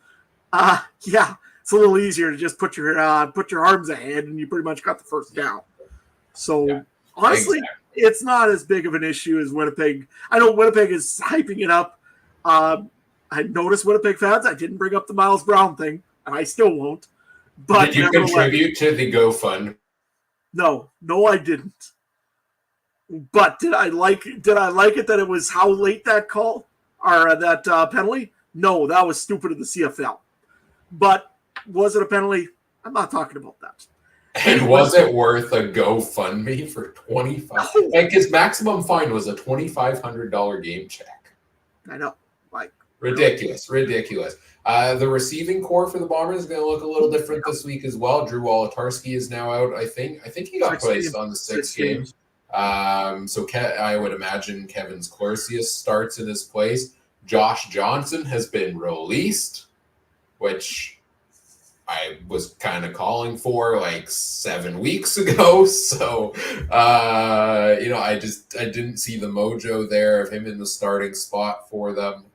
yeah, it's a little easier to just put your arms ahead and you pretty much got the first down. So yeah, honestly, exactly. It's not as big of an issue as Winnipeg. I know Winnipeg is hyping it up. I noticed Winnipeg fans, I didn't bring up the Miles Brown thing, and I still won't. But did you contribute to the GoFund? No, I didn't. But did I like it that it was how late that call or that penalty? No, that was stupid of the CFL. But was it a penalty? I'm not talking about that. And was it worth a GoFundMe for $25? No. Like his maximum fine was a $2,500 game check. I know, ridiculous. The receiving core for the Bombers is going to look a little different this week as well. Drew Wolotarski is now out. I think he got placed on the 6 games. So I would imagine Kevin Sklersius starts in his place. Josh Johnson has been released, which I was kind of calling for like 7 weeks ago. So, I didn't see the mojo there of him in the starting spot for them.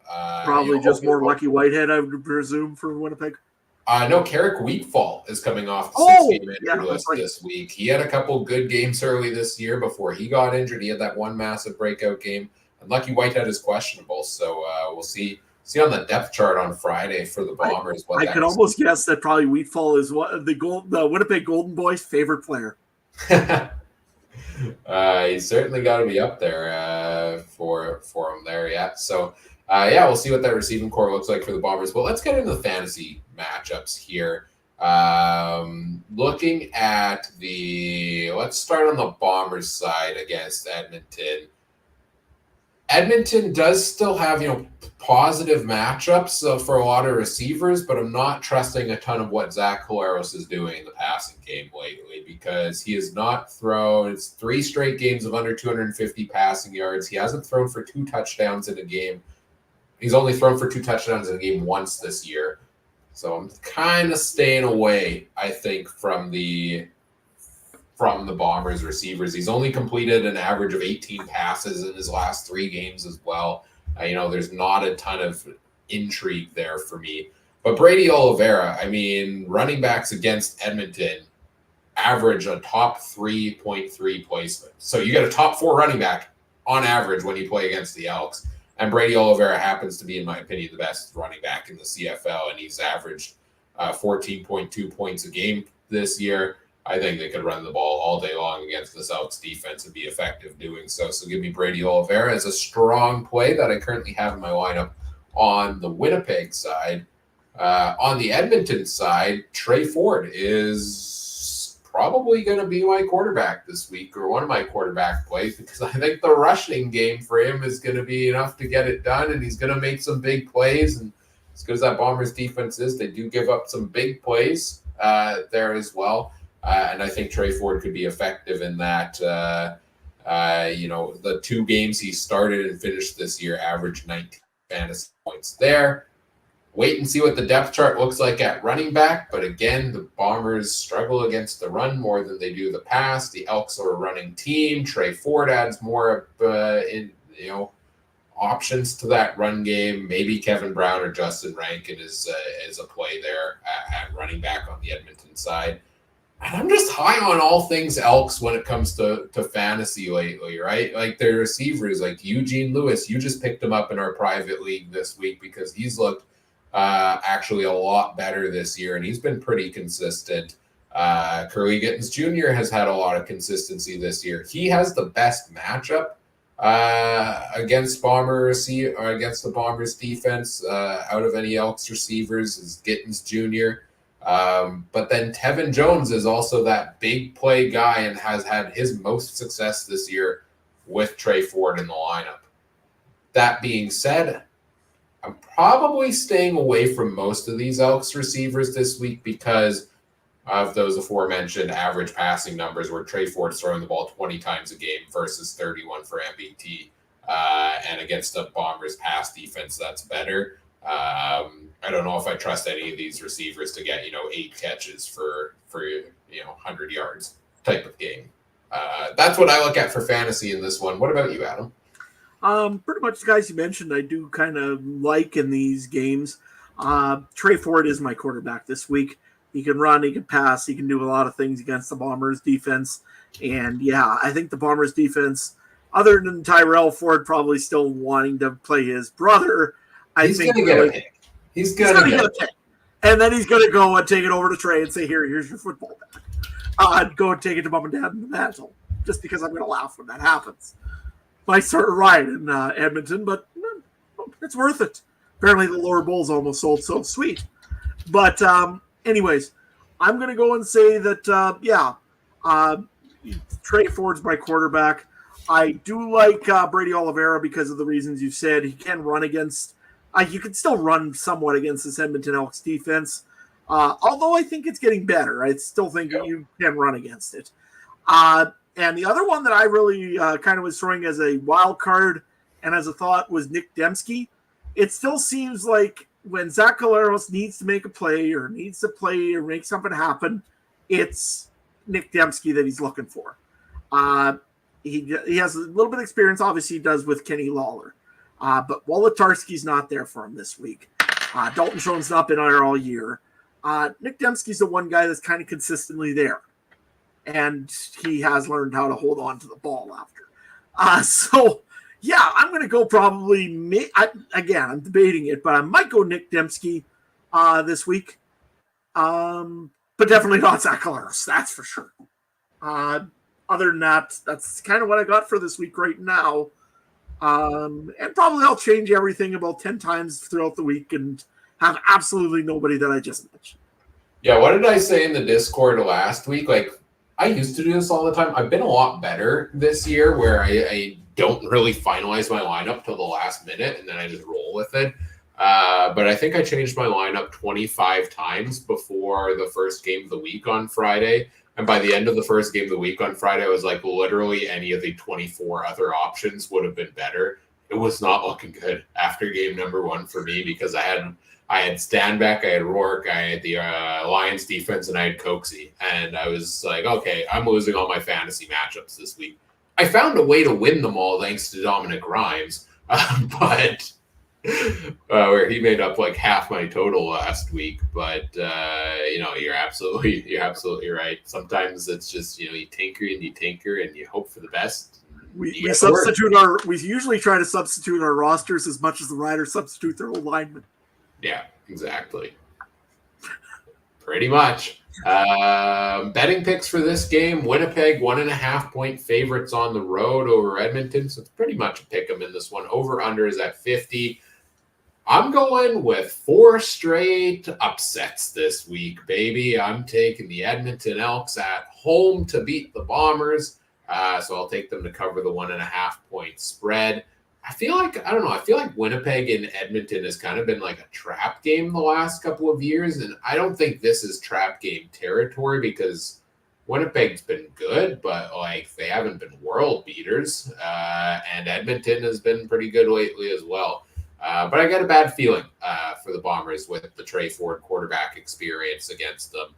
Probably just more Lucky Whitehead, I would presume, for Winnipeg. No, Carrick Wheatfall is coming off the 6-game injury list this week. He had a couple good games early this year before he got injured. He had that one massive breakout game. And Lucky Whitehead is questionable. So we'll see on the depth chart on Friday for the Bombers. I could almost guess that probably Wheatfall is the Winnipeg Golden Boys' favorite player. He's certainly got to be up there for him there, yeah. So, we'll see what that receiving core looks like for the Bombers. But let's get into the fantasy matchups here. Looking at let's start on the Bombers side against Edmonton. Edmonton does still have, positive matchups for a lot of receivers, but I'm not trusting a ton of what Zach Collaros is doing in the passing game lately because he has not thrown. It's 3 straight games of under 250 passing yards. He hasn't thrown for 2 touchdowns in a game. He's only thrown for 2 touchdowns in a game once this year. So I'm kind of staying away, I think, from the Bombers receivers. He's only completed an average of 18 passes in his last 3 games as well. There's not a ton of intrigue there for me. But Brady Oliveira, running backs against Edmonton average a top 3.3 placement. So you get a top 4 running back on average when you play against the Elks. And Brady Oliveira happens to be, in my opinion, the best running back in the CFL, and he's averaged 14.2 points a game this year. I think they could run the ball all day long against the Elks defense and be effective doing so. So give me Brady Oliveira as a strong play that I currently have in my lineup on the Winnipeg side. On the Edmonton side, Trey Ford is probably going to be my quarterback this week, or one of my quarterback plays, because I think the rushing game for him is going to be enough to get it done, and he's going to make some big plays. And as good as that Bombers defense is, they do give up some big plays there as well. And I think Trey Ford could be effective in that. The 2 games he started and finished this year averaged 19 fantasy points there. Wait and see what the depth chart looks like at running back. But again, the Bombers struggle against the run more than they do the pass. The Elks are a running team. Trey Ford adds more options to that run game. Maybe Kevin Brown or Justin Rankin is a play there at running back on the Edmonton side. And I'm just high on all things Elks when it comes to fantasy lately, right? Like their receivers, like Eugene Lewis, you just picked him up in our private league this week because he's looked actually a lot better this year, and he's been pretty consistent. Curly Gittens Jr. has had a lot of consistency this year. He has the best matchup against the Bombers defense out of any Elks receivers is Gittens Jr. But then Tevin Jones is also that big play guy and has had his most success this year with Trey Ford in the lineup. That being said, I'm probably staying away from most of these Elks receivers this week because of those aforementioned average passing numbers where Trey Ford's throwing the ball 20 times a game versus 31 for MBT. And against the Bombers pass defense, that's better. I don't know if I trust any of these receivers to get, 8 catches for 100 yards type of game. That's what I look at for fantasy in this one. What about you, Adam? Pretty much the guys you mentioned, I do kind of like in these games. Trey Ford is my quarterback this week. He can run, he can pass, he can do a lot of things against the Bombers defense. And yeah, I think the Bombers defense, other than Tyrell Ford probably still wanting to play his brother, He's going to get a pick. He's going to get a pick. And then he's going to go and take it over to Trey and say, here's your football back. I'd go and take it to mom and dad in the mantle, just because I'm going to laugh when that happens. Might start a riot in Edmonton, but it's worth it. Apparently the lower bowl's almost sold, so sweet. But anyways, I'm going to go and say that, Trey Ford's my quarterback. I do like Brady Oliveira because of the reasons you said. He can run against you can still run somewhat against this Edmonton Elks defense, although I think it's getting better. I still think that you can run against it. And the other one that I really kind of was throwing as a wild card and as a thought was Nick Dembski. It still seems like when Zach Collaros needs to make a play or needs to play or make something happen, it's Nick Dembski that he's looking for. He has a little bit of experience, obviously he does with Kenny Lawler. But Wolodarski's not there for him this week. Dalton Schoen's not been there all year. Nick Dembski's the one guy that's kind of consistently there. And he has learned how to hold on to the ball after. So, yeah, I'm going to go probably, again, I'm debating it, but I might go Nick Dembski this week. But definitely not Zach Collaros, that's for sure. Other than that, that's kind of what I got for this week right now. And probably I'll change everything about 10 times throughout the week and have absolutely nobody that I just mentioned. Yeah, what did I say in the Discord last week? Like, I used to do this all the time. I've been a lot better this year where I don't really finalize my lineup till the last minute and then I just roll with it. But I think I changed my lineup 25 times before the first game of the week on Friday. And by the end of the first game of the week on Friday, I was like, literally any of the 24 other options would have been better. It was not looking good after game number 1 for me because I had Stanback, I had Rourke, I had the Lions defense, and I had Coxie. And I was like, okay, I'm losing all my fantasy matchups this week. I found a way to win them all thanks to Dominic Rhymes, but where he made up like half my total last week. But you're absolutely right. Sometimes it's just you tinker and you hope for the best. We usually try to substitute our rosters as much as the Riders substitute their old linemen. Yeah, exactly. Pretty much. Betting picks for this game: Winnipeg 1.5-point favorites on the road over Edmonton. So it's pretty much a pick 'em in this one. Over under is at 50. I'm going with 4 straight upsets this week, baby. I'm taking the Edmonton Elks at home to beat the Bombers. So I'll take them to cover the 1.5-point spread. I feel like Winnipeg and Edmonton has kind of been like a trap game the last couple of years. And I don't think this is trap game territory because Winnipeg's been good, but like they haven't been world beaters. And Edmonton has been pretty good lately as well. But I got a bad feeling for the Bombers with the Trey Ford quarterback experience against them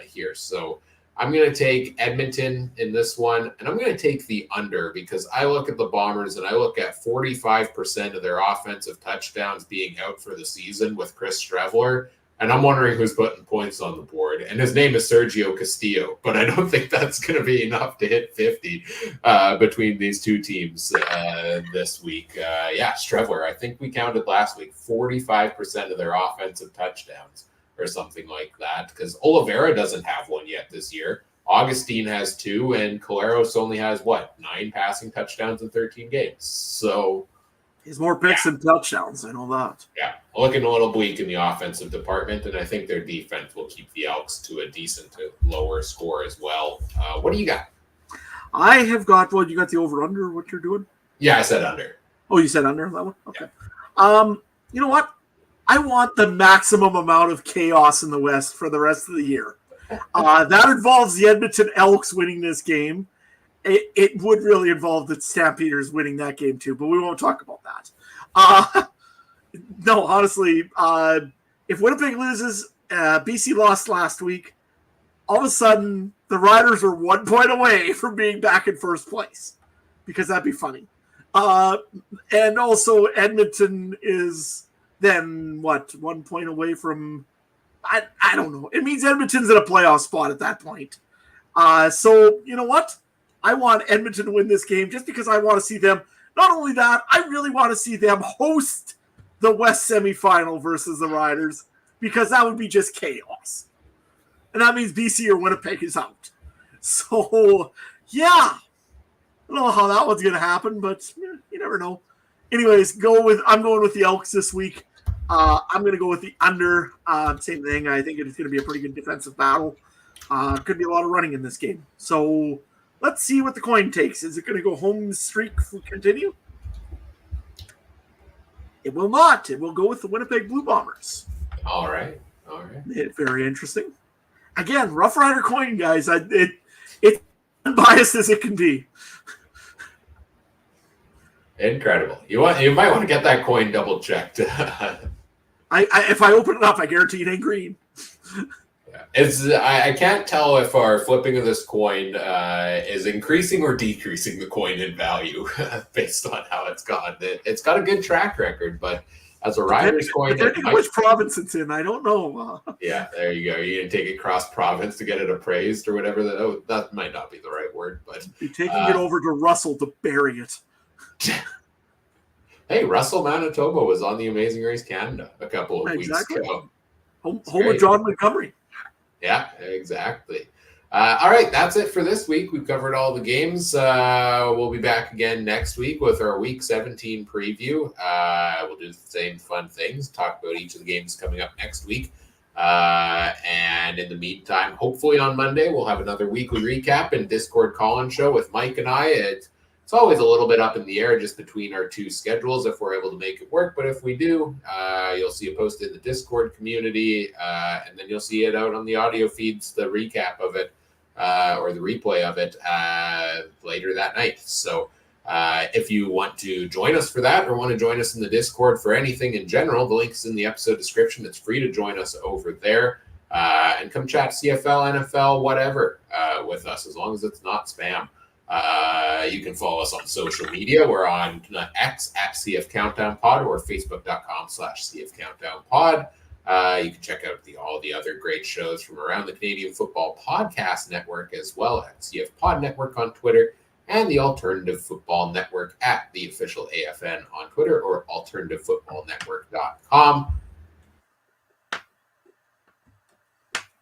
here. So I'm going to take Edmonton in this one, and I'm going to take the under because I look at the Bombers and I look at 45% of their offensive touchdowns being out for the season with Chris Streveler, and I'm wondering who's putting points on the board. And his name is Sergio Castillo, but I don't think that's going to be enough to hit 50 between these two teams this week. Streveler, I think we counted last week, 45% of their offensive touchdowns or something like that, because Oliveira doesn't have one yet this year. Augustine has 2, and Caleros only has, 9 passing touchdowns in 13 games. So he's more picks than touchdowns. I know that. Yeah, looking a little bleak in the offensive department, and I think their defense will keep the Elks to a decent to lower score as well. What do you got? I have got, you got the over-under, what you're doing? Yeah, I said under. Oh, you said under that one? Okay. Yeah. You know what? I want the maximum amount of chaos in the West for the rest of the year. That involves the Edmonton Elks winning this game. It would really involve the Stampeders winning that game too, but we won't talk about that. No, honestly, if Winnipeg loses, BC lost last week, all of a sudden the Riders are 1 point away from being back in first place because that'd be funny. And also Edmonton is then 1 point away from, I don't know. It means Edmonton's in a playoff spot at that point. So you know what? I want Edmonton to win this game just because I want to see them. Not only that, I really want to see them host the West semifinal versus the Riders because that would be just chaos. And that means BC or Winnipeg is out. So, yeah. I don't know how that one's going to happen, but you never know. Anyways, I'm going with the Elks this week. I'm going to go with the under. Same thing. I think it's going to be a pretty good defensive battle. Could be a lot of running in this game. So let's see what the coin takes. Is it going to go home streak continue? It will not. It will go with the Winnipeg Blue Bombers. All right. Very interesting. Again, Rough Rider coin, guys. It's unbiased as it can be. Incredible. You might want to get that coin double checked. If I open it up, I guarantee it ain't green. I can't tell if our flipping of this coin is increasing or decreasing the coin in value based on how it's gone. It's got a good track record, but as a Riders coin, which province it's in, I don't know. Yeah, there you go. You didn't take it cross province to get it appraised or whatever. That might not be the right word, but you're taking it over to Russell to bury it. Hey, Russell, Manitoba was on the Amazing Race Canada a couple of weeks ago. Home of John Montgomery. Yeah, exactly. All right, that's it for this week. We've covered all the games. We'll be back again next week with our Week 17 preview. We'll do the same fun things, talk about each of the games coming up next week. And in the meantime, hopefully on Monday, we'll have another weekly recap and Discord call-in show with Mike and I. It's always a little bit up in the air just between our two schedules if we're able to make it work. But if we do, you'll see it posted in the Discord community, and then you'll see it out on the audio feeds, the recap of it, or the replay of it later that night. So if you want to join us for that or want to join us in the Discord for anything in general, the link's in the episode description. It's free to join us over there. And come chat CFL, NFL, whatever with us, as long as it's not spam. You can follow us on social media. We're on X at CF Countdown Pod or Facebook.com/CF Countdown Pod. You can check out all the other great shows from around the Canadian Football Podcast Network as well at CF Pod Network on Twitter. and the Alternative Football Network at the official AFN on Twitter or alternativefootballnetwork.com.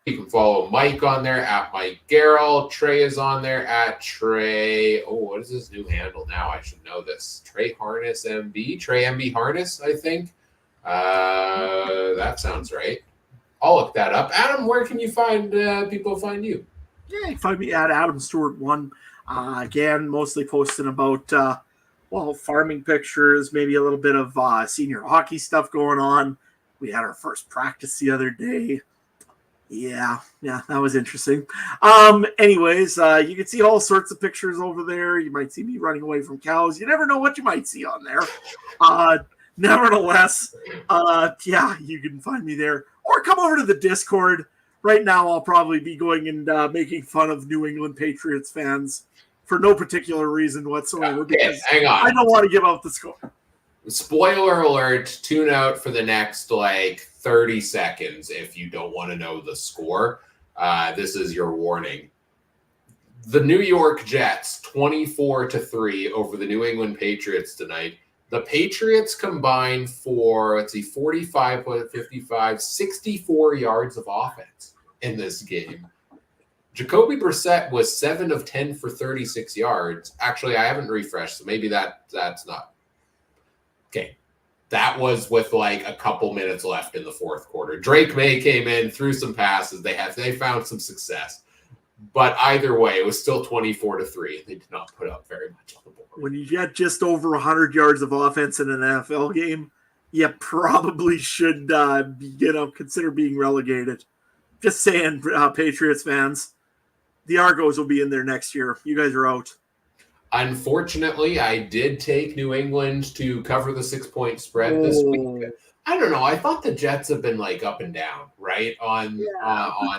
You can follow Mike on there at Mike Garrell. Trey is on there at Trey. Oh, what is his new handle now? I should know this. Trey Harness MB. Trey MB Harness, I think. That sounds right. I'll look that up. Adam, where can you find people find you? Yeah, you can find me at Adam Stewart 1. Again, mostly posting about farming pictures, maybe a little bit of senior hockey stuff going on. We had our first practice the other day. Yeah, that was interesting. Anyways, you can see all sorts of pictures over there. You might see me running away from cows. You never know what you might see on there. Nevertheless, you can find me there. Or come over to the Discord. Right now, I'll probably be going and making fun of New England Patriots fans for no particular reason whatsoever. Because hang on. I don't want to give out the score. Spoiler alert, tune out for the next 30 seconds if you don't want to know the score. This is your warning. The New York Jets, 24-3 over the New England Patriots tonight. The Patriots combined for, 45, 55, 64 yards of offense in this game. Jacoby Brissett was 7 of 10 for 36 yards. Actually, I haven't refreshed, so maybe that's not. Okay. That was with a couple minutes left in the fourth quarter. Drake May came in, threw some passes. They found some success. But either way, it was still 24-3. They did not put up very much on the board. When you get just over 100 yards of offense in an NFL game, you probably should consider being relegated. Just saying, Patriots fans, the Argos will be in there next year. You guys are out. Unfortunately, I did take New England to cover the 6-point spread this week. I don't know. I thought the Jets have been up and down, right, on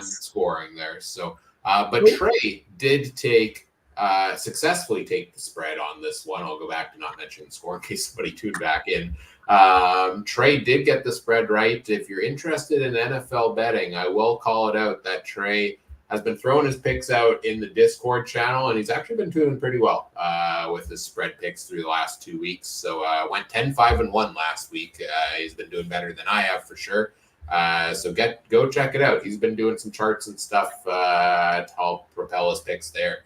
scoring there. So, but Trey did successfully take the spread on this one. I'll go back to not mentioning the score in case somebody tuned back in. Trey did get the spread right. If you're interested in NFL betting, I will call it out that Trey has been throwing his picks out in the Discord channel, and he's actually been doing pretty well with his spread picks through the last 2 weeks. So went 10-5-1 last week. He's been doing better than I have for sure. So go check it out. He's been doing some charts and stuff to help propel his picks there.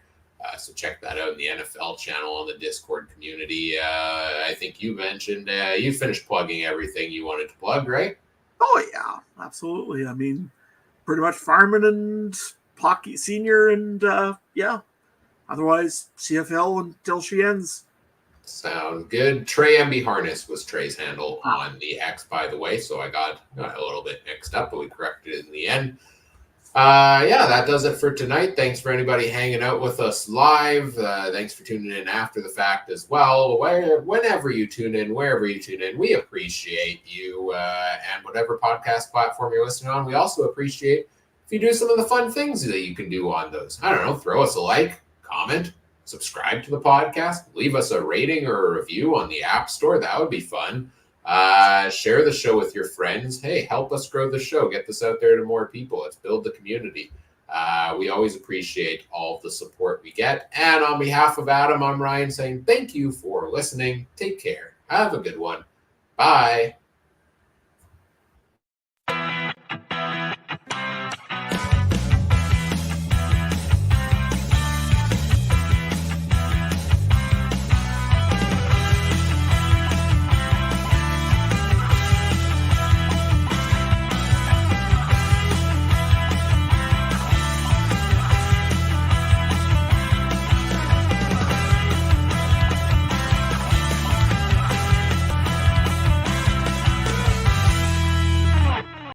So check that out in the NFL channel on the Discord community. I think you mentioned you finished plugging everything you wanted to plug, right? Oh, yeah, absolutely. I mean, pretty much farming and hockey senior and, otherwise CFL until she ends. Sounds good. Trey MB Harness was Trey's handle on the X, by the way, so I got a little bit mixed up, but we corrected it in the end. That does it for tonight. Thanks for anybody hanging out with us live. Thanks for tuning in after the fact as well. Whenever you tune in, wherever you tune in, we appreciate you and whatever podcast platform you're listening on. We also appreciate if you do some of the fun things that you can do on those. I don't know, throw us a like, comment, subscribe to the podcast, leave us a rating or a review on the App Store. That would be fun. Share the show with your friends. Hey, help us grow the show. Get this out there to more people. Let's build the community. We always appreciate all of the support we get. And on behalf of Adam, I'm Ryan saying thank you for listening. Take care. Have a good one. Bye.